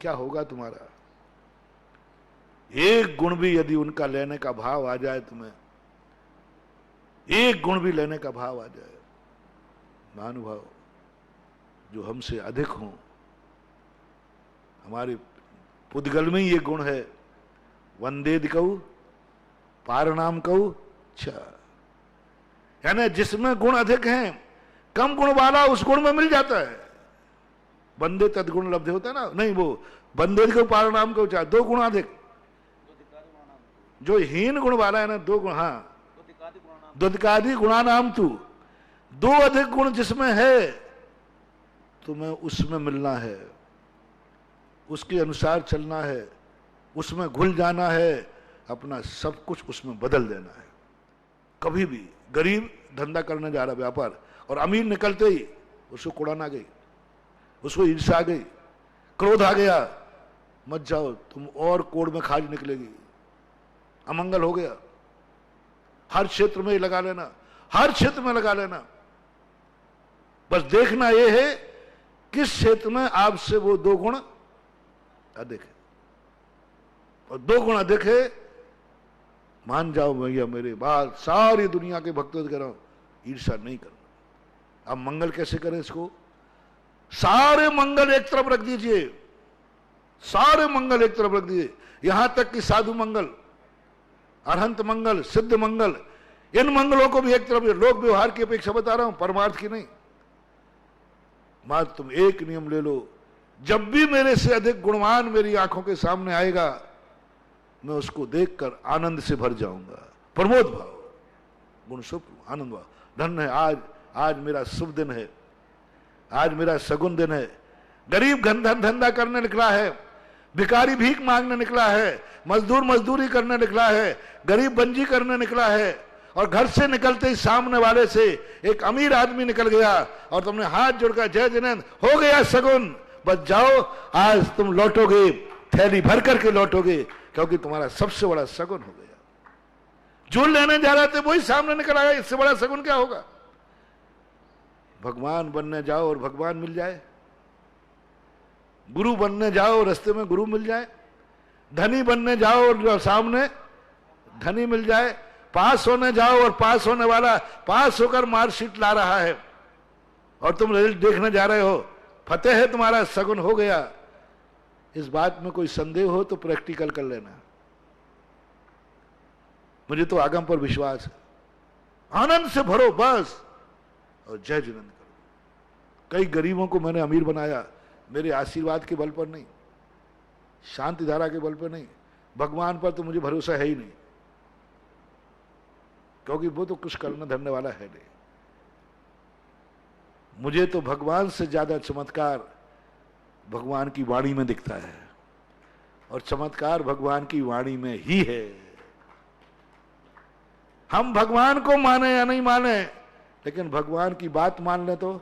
क्या होगा तुम्हारा, एक गुण भी यदि उनका लेने का भाव आ जाए, तुम्हें एक गुण भी लेने का भाव आ जाए, महानुभाव जो हमसे अधिक हों, हमारे पुद्गल में ये गुण है, वंदेद कहू पारनाम कहू अच्छा, यानी जिसमें गुण अधिक हैं, कम गुण वाला उस गुण में मिल जाता है। बंदे तदगुण लब्ध होता है ना, नहीं वो बंदेद कहू पारनाम कहू अच्छा, 2 गुण अधिक। जो हीन गुण वाला है ना, 2 गुण, हाँ दुदकादि गुणानाम तू, 2 अधिक गुण जिसमें है तुम्हें उसमें मिलना है, उसके अनुसार चलना है, उसमें घुल जाना है, अपना सब कुछ उसमें बदल देना है। कभी भी गरीब धंधा करने जा रहा व्यापार, और अमीर निकलते ही उसको कुड़ान आ गई, उसको ईर्ष्या आ गई, क्रोध आ गया, मत जाओ तुम और कोड़ में खाज निकलेगी, अमंगल हो गया। हर क्षेत्र में लगा लेना, हर क्षेत्र में लगा लेना। बस देखना यह है किस क्षेत्र में आपसे वो दो गुण अधिक है, और दो गुण अधिक है, मान जाओ भैया मेरे बात, सारी दुनिया के भक्तों से कह रहा हूं, ईर्ष्या नहीं करना। अब मंगल कैसे करें इसको? सारे मंगल एक तरफ रख दीजिए, सारे मंगल एक तरफ रख दीजिए, यहां तक कि साधु मंगल, अरहंत मंगल, सिद्ध मंगल, इन मंगलों को भी एक तरफ। लोक व्यवहार की अपेक्षा बता रहा हूं, परमार्थ की नहीं। मात्र तुम एक नियम ले लो, जब भी मेरे से अधिक गुणवान मेरी आंखों के सामने आएगा, मैं उसको देखकर आनंद से भर जाऊंगा। प्रमोद भाव, गुण शुभ, आनंद भाव। धन्य है आज, आज मेरा शुभ दिन है, आज मेरा सगुन दिन है। गरीब धंधा करने निकला है, भिखारी भीख मांगने निकला है, मजदूर मजदूरी करने निकला है, गरीब बंजी करने निकला है, और घर से निकलते ही सामने वाले से एक अमीर आदमी निकल गया और तुमने हाथ जोड़कर जय जिनेंद्र, हो गया सगुन, बस जाओ, आज तुम लौटोगे, थैली भर करके लौटोगे, क्योंकि तुम्हारा सबसे बड़ा सगुन हो गया। जो लेने जा रहे थे वही सामने निकल आया, इससे बड़ा सगुन क्या होगा? भगवान बनने जाओ और भगवान मिल जाए, गुरु बनने जाओ रास्ते में गुरु मिल जाए, धनी बनने जाओ और सामने धनी मिल जाए, पास होने जाओ और पास होने वाला पास होकर मार्कशीट ला रहा है और तुम रिजल्ट देखने जा रहे हो, फतेह है, तुम्हारा सगुन हो गया। इस बात में कोई संदेह हो तो प्रैक्टिकल कर लेना। मुझे तो आगम पर विश्वास है। आनंद से भरो बस, और जय जिनेंद्र करो। कई गरीबों को मैंने अमीर बनाया, मेरे आशीर्वाद के बल पर नहीं, शांति धारा के बल पर नहीं, भगवान पर तो मुझे भरोसा है ही नहीं, क्योंकि वो तो कुछ करने धरने वाला है नहीं। मुझे तो भगवान से ज्यादा चमत्कार भगवान की वाणी में दिखता है, और चमत्कार भगवान की वाणी में ही है। हम भगवान को माने या नहीं माने, लेकिन भगवान की बात मान ले तो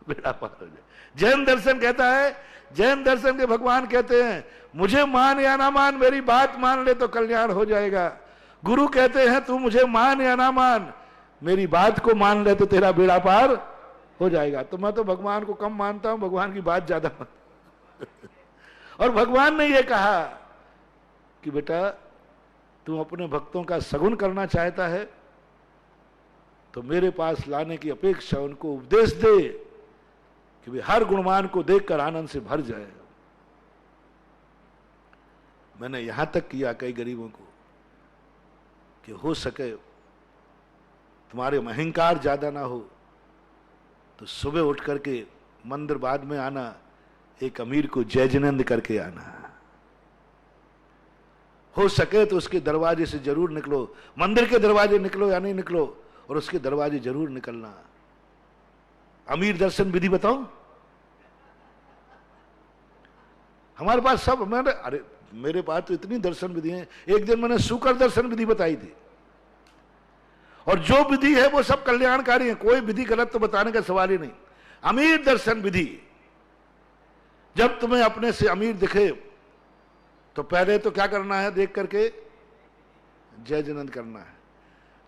बेड़ा पार हो जाए। जैन दर्शन कहता है, जैन दर्शन के भगवान कहते हैं, मुझे मान या ना मान, मेरी बात मान ले तो कल्याण हो जाएगा। गुरु कहते हैं, तू मुझे मान या ना मान, मेरी बात को मान ले तो तेरा बेड़ा पार हो जाएगा। तो मैं तो भगवान को कम मानता हूं, भगवान की बात ज्यादा और भगवान ने यह कहा कि बेटा तू अपने भक्तों का सगुन करना चाहता है तो मेरे पास लाने की अपेक्षा, उनको उपदेश दे कि वे हर गुणवान को देखकर आनंद से भर जाए। मैंने यहां तक किया कई गरीबों को कि हो सके तुम्हारे में अहंकार ज्यादा ना हो तो सुबह उठ करके मंदिर बाद में आना, एक अमीर को जय जिनेंद्र करके आना। हो सके तो उसके दरवाजे से जरूर निकलो, मंदिर के दरवाजे निकलो या नहीं निकलो, और उसके दरवाजे जरूर निकलना। अमीर दर्शन विधि बताओ, हमारे पास सब, मैंने अरे मेरे पास तो इतनी दर्शन विधि है। एक दिन मैंने शुकर दर्शन विधि बताई थी, और जो विधि है वो सब कल्याणकारी है, कोई विधि गलत तो बताने का सवाल ही नहीं। अमीर दर्शन विधि, जब तुम्हें अपने से अमीर दिखे तो पहले तो क्या करना है, देख करके जय जिनेंद्र करना है।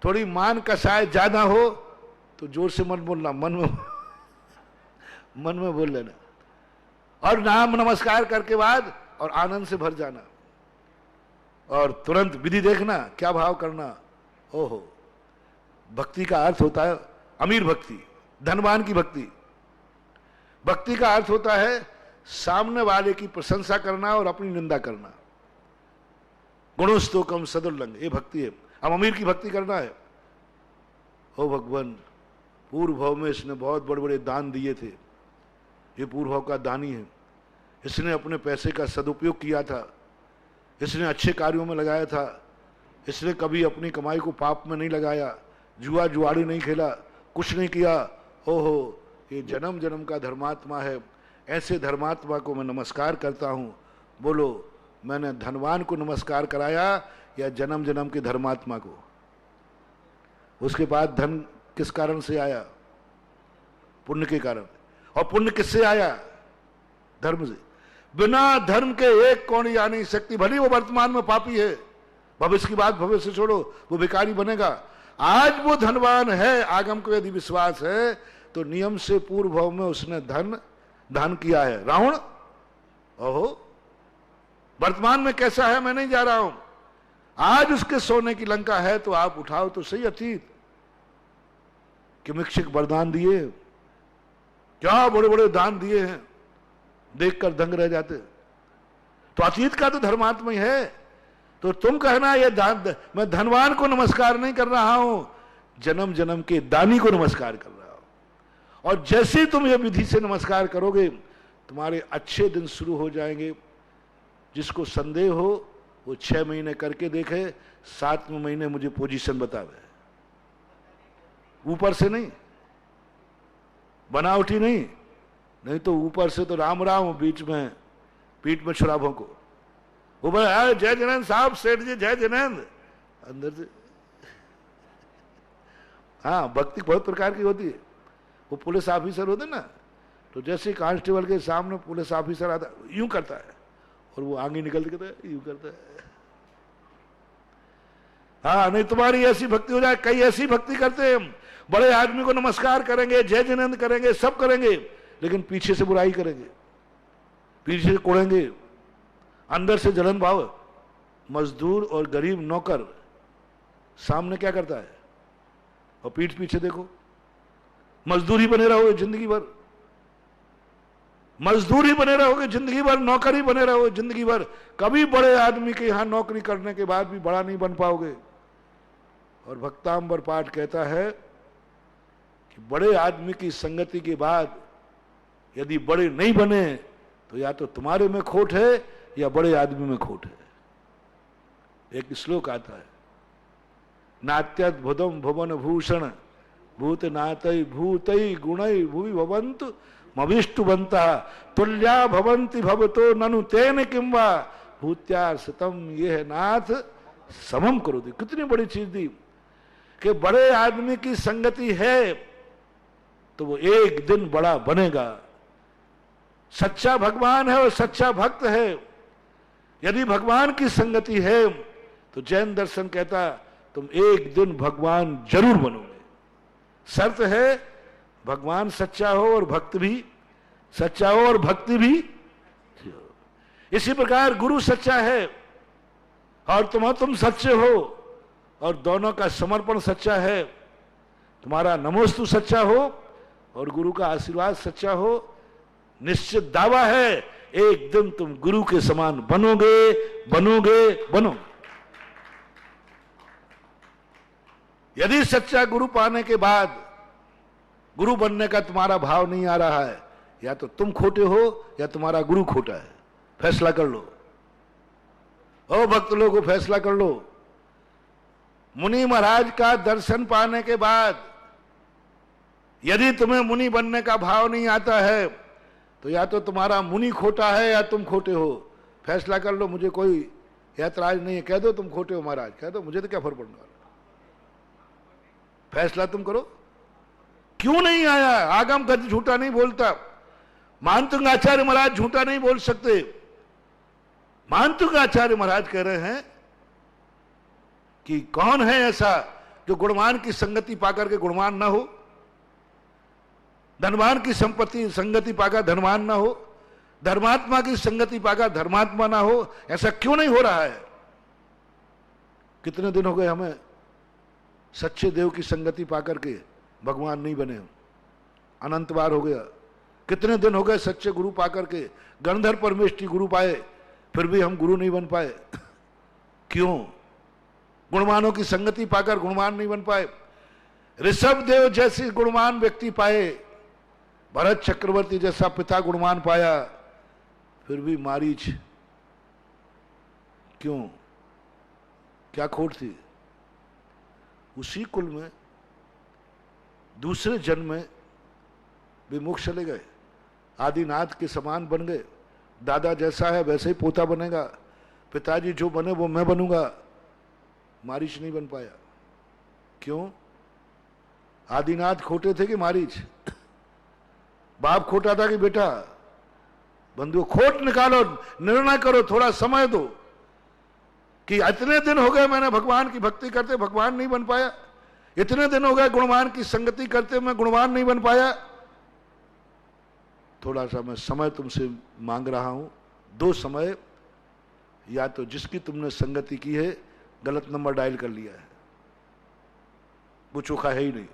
थोड़ी मान कसाय ज्यादा हो तो जोर से मत बोलना, मन में बोल लेना, और नाम नमस्कार करके बाद और आनंद से भर जाना, और तुरंत विधि देखना, क्या भाव करना। ओहो, भक्ति का अर्थ होता है अमीर भक्ति, धनवान की भक्ति। भक्ति का अर्थ होता है सामने वाले की प्रशंसा करना और अपनी निंदा करना। गुणोस्तोकम सदुल्लंघ, ये भक्ति है। अब अमीर की भक्ति करना है, ओ भगवान पूर्व भाव में इसने बहुत बड़े बड़े दान दिए थे, ये पूर्व भाव का दानी है, इसने अपने पैसे का सदुपयोग किया था, इसने अच्छे कार्यों में लगाया था, इसने कभी अपनी कमाई को पाप में नहीं लगाया, जुआ जुआड़ी नहीं खेला, कुछ नहीं किया। ओहो, ये जन्म जन्म का धर्मात्मा है। ऐसे धर्मात्मा को मैं नमस्कार करता हूं। बोलो, मैंने धनवान को नमस्कार कराया या जन्म जन्म के धर्मात्मा को? उसके बाद धन किस कारण से आया? पुण्य के कारण। और पुण्य किससे आया? धर्म से। बिना धर्म के एक कौड़ी आ नहीं सकती। भले वो वर्तमान में पापी है, भविष्य की बात भविष्य से छोड़ो, वो भिखारी बनेगा। आज वो धनवान है, आगम को यदि विश्वास है तो नियम से पूर्व भाव में उसने दान किया है। रावण ओहो वर्तमान में कैसा है मैं नहीं जा रहा हूं, आज उसके सोने की लंका है तो आप उठाओ तो सही। अतीत कि मिक्षिक वरदान दिए, क्या बड़े बड़े दान दिए हैं, देखकर दंग रह जाते। तो अतीत का तो धर्मात्मा ही है। तो तुम कहना ये मैं धनवान को नमस्कार नहीं कर रहा हूं, जन्म जन्म के दानी को नमस्कार कर रहा हूं। और जैसे ही तुम ये विधि से नमस्कार करोगे तुम्हारे अच्छे दिन शुरू हो जाएंगे। जिसको संदेह हो वो 6 महीने करके देखे, 7वें महीने मुझे पोजीशन बतावे। ऊपर से नहीं, बनावटी नहीं, नहीं तो ऊपर से तो राम राम, बीच में पीठ में छुरा भोंको। वो बोले जय जैनंद साहब, सेठ जी जय जैनंद, अंदर से हाँ भक्ति बहुत प्रकार की होती है। वो पुलिस ऑफिसर होते ना, तो जैसे कांस्टेबल के सामने पुलिस ऑफिसर आता यूं करता है और वो आगे निकल के यूं करता है। हाँ नहीं तुम्हारी ऐसी भक्ति हो जाए। कई ऐसी भक्ति करते हैं, बड़े आदमी को नमस्कार करेंगे, जय जैनंद करेंगे, सब करेंगे, लेकिन पीछे से बुराई करेंगे, पीछे से कोड़ेंगे, अंदर से जलन भाव। मजदूर और गरीब नौकर सामने क्या करता है और पीठ पीछे देखो। मजदूरी बने रहोगे जिंदगी भर, मजदूरी बने रहोगे जिंदगी भर, नौकरी बने रहोगे जिंदगी भर। कभी बड़े आदमी के यहां नौकरी करने के बाद भी बड़ा नहीं बन पाओगे। और भक्तांबर पाठ कहता है कि बड़े आदमी की संगति के बाद यदि बड़े नहीं बने तो या तो तुम्हारे में खोट है या बड़े आदमी में खोट है। एक श्लोक आता है, नात्यद्भुतम भुवन भूषण भूत नातई भूतई गुणई भुवि भवन्तु मविष्टुवंता तुल्या भवन्ति भवतो ननु तेन किंवा भूत्या सतम ये नाथ समम करो दी। कितनी बड़ी चीज दी कि बड़े आदमी की संगति है तो वो एक दिन बड़ा बनेगा। सच्चा भगवान है और सच्चा भक्त है। यदि भगवान की संगति है तो जैन दर्शन कहता तुम एक दिन भगवान जरूर बनोगे। शर्त है भगवान सच्चा हो और भक्त भी सच्चा हो और भक्ति भी। इसी प्रकार गुरु सच्चा है और तुम सच्चे हो और दोनों का समर्पण सच्चा है। तुम्हारा नमोस्तु सच्चा हो और गुरु का आशीर्वाद सच्चा हो। निश्चित दावा है एक दिन तुम गुरु के समान बनोगे बनोगे बनोगे। यदि सच्चा गुरु पाने के बाद गुरु बनने का तुम्हारा भाव नहीं आ रहा है, या तो तुम खोटे हो या तुम्हारा गुरु खोटा है। फैसला कर लो। ओ भक्त लोगों फैसला कर लो। मुनि महाराज का दर्शन पाने के बाद यदि तुम्हें मुनि बनने का भाव नहीं आता है तो या तो तुम्हारा मुनि खोटा है या तुम खोटे हो। फैसला कर लो। मुझे कोई ऐतराज नहीं है, कह दो तुम खोटे हो महाराज, कह दो, मुझे तो क्या फर्क पड़ने वाला। फैसला तुम करो। क्यों नहीं आया? आगम कभी झूठा नहीं बोलता। मानतुंग आचार्य महाराज झूठा नहीं बोल सकते। मानतुंग आचार्य महाराज कह रहे हैं कि कौन है ऐसा जो गुणवान की संगति पाकर के गुणवान ना हो, धनवान की संपत्ति संगति पाकर धनवान ना हो, धर्मात्मा की संगति पाकर धर्मात्मा ना हो। ऐसा क्यों नहीं हो रहा है? कितने दिन हो गए हमें सच्चे देव की संगति पाकर के भगवान नहीं बने, अनंत बार हो गया। कितने दिन हो गए सच्चे गुरु पाकर के गणधर परमेष्ठी गुरु पाए, फिर भी हम गुरु नहीं बन पाए। क्यों? गुणवानों की संगति पाकर गुणवान नहीं बन पाए। ऋषभ देव जैसी गुणवान व्यक्ति पाए, भरत चक्रवर्ती जैसा पिता गुणवान पाया, फिर भी मारीच। क्यों? क्या खोट थी? उसी कुल में दूसरे जन्म में भी मोक्ष चले गए, आदिनाथ के समान बन गए। दादा जैसा है वैसे ही पोता बनेगा, पिताजी जो बने वो मैं बनूंगा। मारीच नहीं बन पाया। क्यों? आदिनाथ खोटे थे कि मारीच? बाप खोटा था कि बेटा? बंधुओं, खोट निकालो, निर्णय करो, थोड़ा समय दो कि इतने दिन हो गए मैंने भगवान की भक्ति करते भगवान नहीं बन पाया, इतने दिन हो गए गुणवान की संगति करते मैं गुणवान नहीं बन पाया। थोड़ा सा मैं समय तुमसे मांग रहा हूं, दो समय, या तो जिसकी तुमने संगति की है गलत नंबर डायल कर लिया है, वो चोखा है ही नहीं,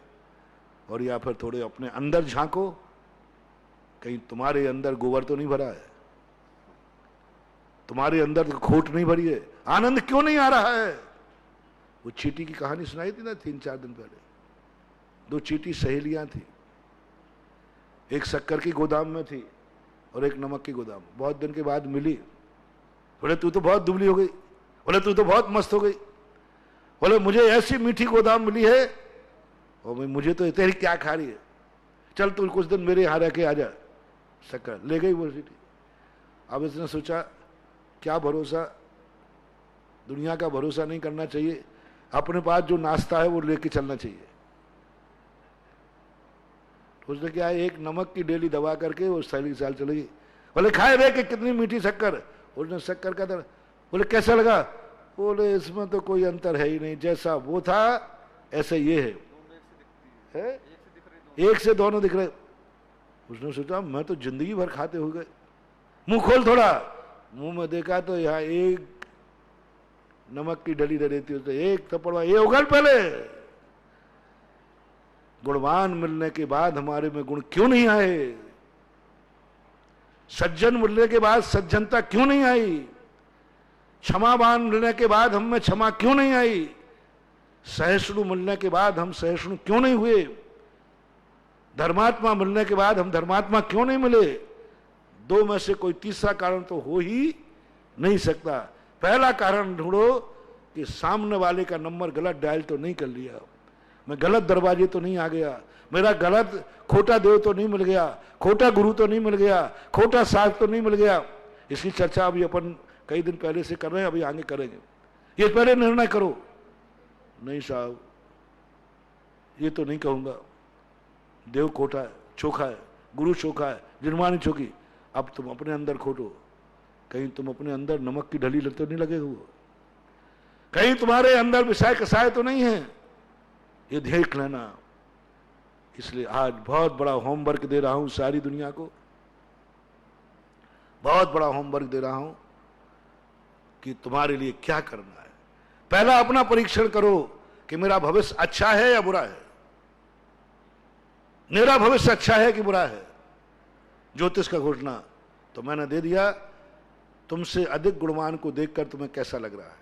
और या फिर थोड़े अपने अंदर झांको, कहीं तुम्हारे अंदर गोबर तो नहीं भरा है, तुम्हारे अंदर तो खोट नहीं भरी है, आनंद क्यों नहीं आ रहा है? वो चींटी की कहानी सुनाई थी ना 3-4 दिन पहले, 2 चींटी सहेलियां थी, एक शक्कर की गोदाम में थी और एक नमक की गोदाम। बहुत दिन के बाद मिली, बोले तू तो बहुत दुबली हो गई, बोले तू तो बहुत मस्त हो गई, बोले मुझे ऐसी मीठी गोदाम मिली है और मुझे तो तेरी क्या खा रही है, चल तू कुछ दिन मेरे यहाँ रह के आ जा। शक्कर ले गई वो चींटी। अब इसने सोचा क्या भरोसा, दुनिया का भरोसा नहीं करना चाहिए, अपने पास जो नाश्ता है वो लेके चलना चाहिए। उसने क्या, एक नमक की डेली दबा करके वो सैली साल चली गई। बोले खाए रे कि कितनी मीठी शक्कर। उसने शक्कर का दर, बोले कैसा लगा? बोले इसमें तो कोई अंतर है ही नहीं, जैसा वो था ऐसे ये है? एक से दोनों दिख रहे। उसने सोचा मैं तो जिंदगी भर खाते हो गए, मुंह खोल थोड़ा। मुंह में देखा तो यहाँ एक नमक की डली दे देती है, एक थप्पड़, ये उगल पहले। गुणवान मिलने के बाद हमारे में गुण क्यों नहीं आए? सज्जन मिलने के बाद सज्जनता क्यों नहीं आई? क्षमावान मिलने के बाद हम में क्षमा क्यों नहीं आई? सहिष्णु मिलने के बाद हम सहिष्णु क्यों नहीं हुए? धर्मात्मा मिलने के बाद हम धर्मात्मा क्यों नहीं मिले? दो में से कोई तीसरा कारण तो हो ही नहीं सकता। पहला कारण ढूंढो कि सामने वाले का नंबर गलत डायल तो नहीं कर लिया, मैं गलत दरवाजे तो नहीं आ गया, मेरा गलत खोटा देव तो नहीं मिल गया, खोटा गुरु तो नहीं मिल गया, खोटा साथ तो नहीं मिल गया। इसकी चर्चा अभी अपन कई दिन पहले से कर रहे हैं, अभी आगे करेंगे। ये पहले निर्णय करो, नहीं साहब ये तो नहीं कहूंगा, देव खोटा है, चोखा है, गुरु चोखा है, जिनवानी चोखी। अब तुम अपने अंदर खोटो, कहीं तुम अपने अंदर नमक की ढली तो नहीं लगे हुए, कहीं तुम्हारे अंदर विषय कसाय तो नहीं है, ये देख लेना। इसलिए आज बहुत बड़ा होमवर्क दे रहा हूं सारी दुनिया को, बहुत बड़ा होमवर्क दे रहा हूं कि तुम्हारे लिए क्या करना है। पहला अपना परीक्षण करो कि मेरा भविष्य अच्छा है या बुरा है, मेरा भविष्य अच्छा है कि बुरा है। ज्योतिष का घोषणा तो मैंने दे दिया, तुमसे अधिक गुणवान को देखकर तुम्हें कैसा लग रहा है?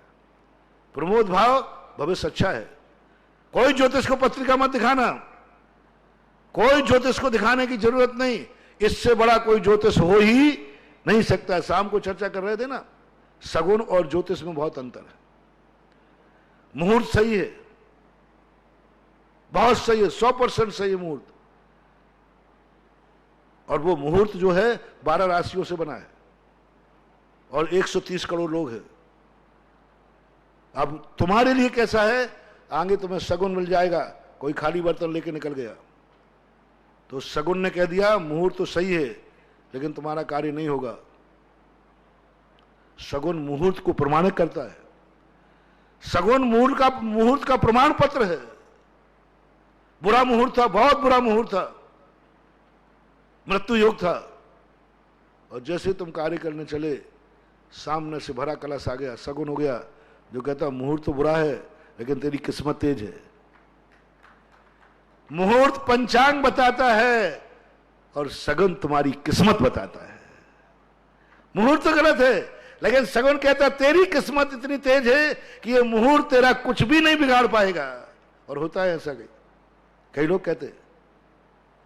प्रमोद भाव, भविष्य अच्छा है। कोई ज्योतिष को पत्रिका मत दिखाना, कोई ज्योतिष को दिखाने की जरूरत नहीं, इससे बड़ा कोई ज्योतिष हो ही नहीं सकता। शाम को चर्चा कर रहे थे ना, सगुन और ज्योतिष में बहुत अंतर है। मुहूर्त सही है, बहुत सही है, 100% सही है मुहूर्त, और वो मुहूर्त जो है 12 राशियों से बना है और 130 करोड़ लोग हैं। अब तुम्हारे लिए कैसा है? आगे तुम्हें सगुन मिल जाएगा, कोई खाली बर्तन लेके निकल गया तो सगुन ने कह दिया मुहूर्त तो सही है लेकिन तुम्हारा कार्य नहीं होगा। सगुन मुहूर्त को प्रमाणित करता है, सगुन मुहूर्त का प्रमाण पत्र है। बुरा मुहूर्त था, बहुत बुरा मुहूर्त था, मृत्यु योग था, और जैसे तुम कार्य करने चले सामने से भरा कलश आ गया, सगुन हो गया जो कहता मुहूर्त तो बुरा है लेकिन तेरी किस्मत तेज है। मुहूर्त पंचांग बताता है और सगुन तुम्हारी किस्मत बताता है। मुहूर्त तो गलत है लेकिन सगुन कहता तेरी किस्मत इतनी तेज है कि ये मुहूर्त तेरा कुछ भी नहीं बिगाड़ पाएगा। और होता है ऐसा, कई लोग कहते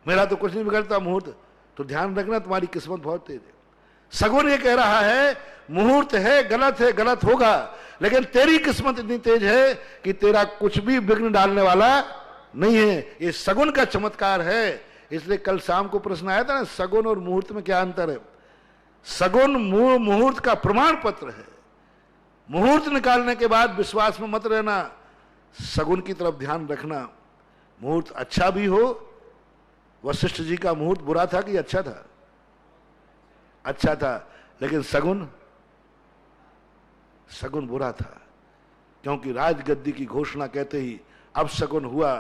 मेरा तो कुछ नहीं बिगड़ता मुहूर्त, तो ध्यान रखना तुम्हारी किस्मत बहुत तेज है। सगुन ये कह रहा है मुहूर्त है, गलत होगा, लेकिन तेरी किस्मत इतनी तेज है कि तेरा कुछ भी विघ्न डालने वाला नहीं है। ये सगुन का चमत्कार है। इसलिए कल शाम को प्रश्न आया था ना, सगुन और मुहूर्त में क्या अंतर है? सगुन मुहूर्त का प्रमाण पत्र है। मुहूर्त निकालने के बाद विश्वास में मत रहना, सगुन की तरफ ध्यान रखना। मुहूर्त अच्छा भी हो, वशिष्ठ जी का मुहूर्त बुरा था कि अच्छा था? अच्छा था, लेकिन सगुन बुरा था, क्योंकि राजगद्दी की घोषणा कहते ही अब सगुन हुआ।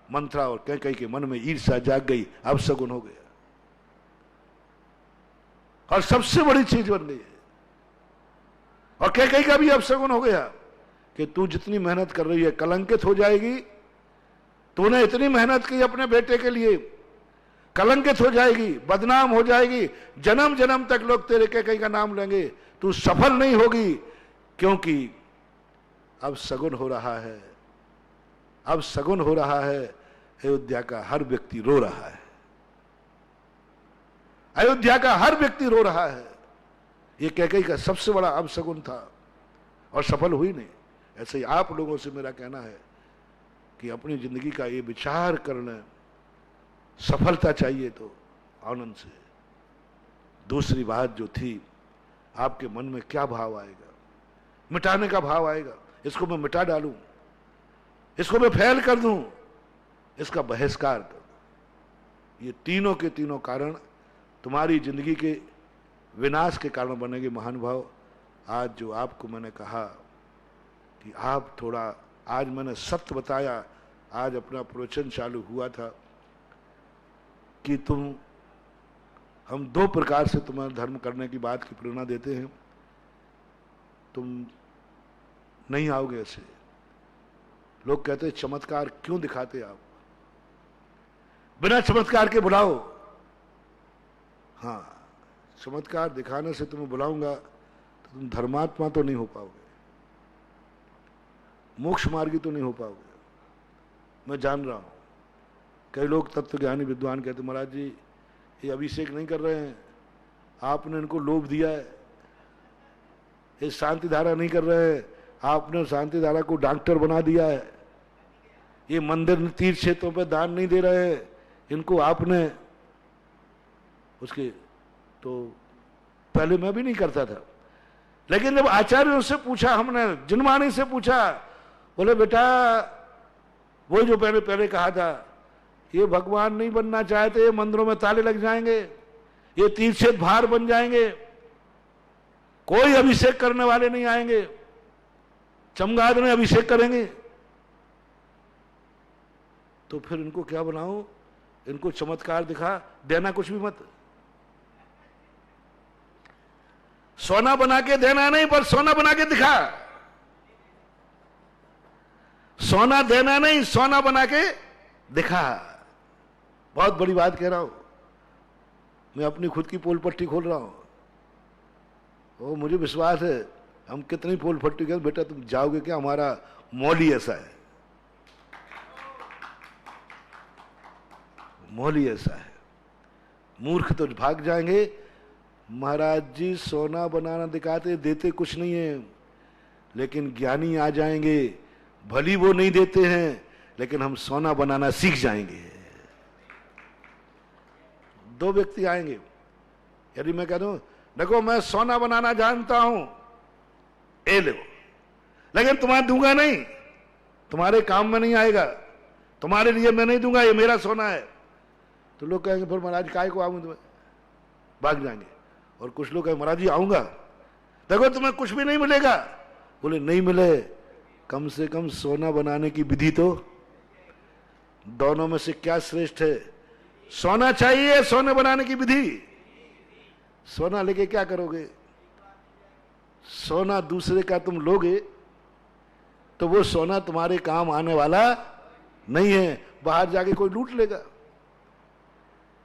मंत्रा और कैकेयी के मन में ईर्ष्या जाग गई, अब सगुन हो गया और सबसे बड़ी चीज बन गई। और कैकेयी का भी अब सगुन हो गया कि तू जितनी मेहनत कर रही है कलंकित हो जाएगी। तूने इतनी मेहनत की अपने बेटे के लिए, कलंकित हो जाएगी, बदनाम हो जाएगी, जन्म जन्म तक लोग तेरे कैकेयी का नाम लेंगे, तू सफल नहीं होगी। क्योंकि अब सगुन हो रहा है, अब सगुन हो रहा है। अयोध्या का हर व्यक्ति रो रहा है, अयोध्या का हर व्यक्ति रो रहा है। ये कैकेयी का सबसे बड़ा अब सगुन था और सफल हुई नहीं। ऐसे ही आप लोगों से मेरा कहना है कि अपनी जिंदगी का ये विचार करना, सफलता चाहिए तो आनंद से। दूसरी बात जो थी, आपके मन में क्या भाव आएगा? मिटाने का भाव आएगा, इसको मैं मिटा डालूं, इसको मैं फैल कर दूं, इसका बहिष्कार कर दूं। ये तीनों के तीनों कारण तुम्हारी जिंदगी के विनाश के कारण बनेंगे। महानुभाव, आज जो आपको मैंने कहा कि आप थोड़ा, आज मैंने सत्य बताया, आज अपना प्रवचन चालू हुआ था कि हम दो प्रकार से तुम्हारा धर्म करने की बात की प्रेरणा देते हैं। तुम नहीं आओगे ऐसे। लोग कहते हैं चमत्कार क्यों दिखाते आप, बिना चमत्कार के बुलाओ। हाँ, चमत्कार दिखाने से तुम्हें बुलाऊंगा तो तुम धर्मात्मा तो नहीं हो पाओगे, मोक्ष मार्गी तो नहीं हो पाओगे। मैं जान रहा हूं कई लोग तत्वज्ञानी विद्वान कहते महाराज जी ये अभिषेक नहीं कर रहे हैं, आपने इनको लोभ दिया है, ये शांति धारा नहीं कर रहे हैं, आपने शांति धारा को डॉक्टर बना दिया है, ये मंदिर तीर्थ क्षेत्रों पर दान नहीं दे रहे हैं, इनको आपने उसके। तो पहले मैं भी नहीं करता था, लेकिन जब आचार्यों से पूछा, हमने जिनवाणी से पूछा, बोले बेटा वो जो पहले कहा था, ये भगवान नहीं बनना चाहते, ये मंदिरों में ताले लग जाएंगे, ये तीर्थ क्षेत्र भार बन जाएंगे, कोई अभिषेक करने वाले नहीं आएंगे, चमगादड़ में अभिषेक करेंगे। तो फिर इनको क्या बनाऊं? इनको चमत्कार दिखा देना, कुछ भी मत, सोना बना के देना नहीं, पर सोना बना के दिखा। सोना देना नहीं, सोना बना के दिखा। बहुत बड़ी बात कह रहा हूं मैं, अपनी खुद की पोल पट्टी खोल रहा हूं। वो मुझे विश्वास है, हम कितनी पोल पट्टी कर, बेटा तुम जाओगे क्या, हमारा मौली ऐसा है, मौली ऐसा है। मूर्ख तो भाग जाएंगे। महाराज जी सोना बनाना दिखाते, देते कुछ नहीं है, लेकिन ज्ञानी आ जाएंगे, भली वो नहीं देते हैं, लेकिन हम सोना बनाना सीख जाएंगे। दो व्यक्ति आएंगे, यदि मैं कह दूं देखो मैं सोना बनाना जानता हूं, ए लो, लेकिन तुम्हारा दूंगा नहीं, तुम्हारे काम में नहीं आएगा, तुम्हारे लिए मैं नहीं दूंगा, ये मेरा सोना है। तो लोग कहेंगे फिर महाराज काय को आऊंगा, तुम्हें भाग जाएंगे। और कुछ लोग कहेंगे महाराज जी आऊंगा, देखो तुम्हें कुछ भी नहीं मिलेगा। बोले नहीं मिले, कम से कम सोना बनाने की विधि तो, दोनों में से क्या श्रेष्ठ है? सोना चाहिए, सोने बनाने की विधि। सोना लेके क्या करोगे? सोना दूसरे का तुम लोगे तो वो सोना तुम्हारे काम आने वाला नहीं है, बाहर जाके कोई लूट लेगा।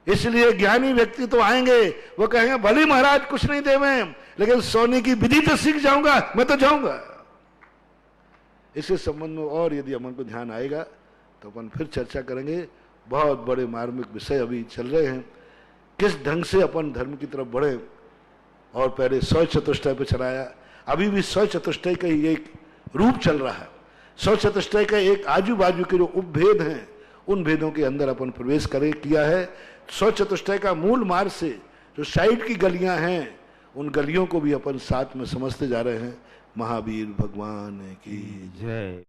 इसलिए ज्ञानी व्यक्ति तो आएंगे, वो कहेंगे भले महाराज कुछ नहीं देवे, लेकिन सोने की विधि तो सीख जाऊंगा, मैं तो जाऊंगा। इसके संबंध में और यदि अमन को ध्यान आएगा तो अपन फिर चर्चा करेंगे। बहुत बड़े मार्मिक विषय अभी चल रहे हैं, किस ढंग से अपन धर्म की तरफ बढ़े। और पहले 100 चतुष्टय पे चलाया, अभी भी 100 चतुष्टय का ही एक रूप चल रहा है। 100 चतुष्टय का एक आजू बाजू के जो उपभेद हैं, उन भेदों के अंदर अपन प्रवेश किया है। 100 चतुष्टय का मूल मार्ग से जो साइड की गलियां हैं, उन गलियों को भी अपन साथ में समझते जा रहे हैं। महावीर भगवान की जय।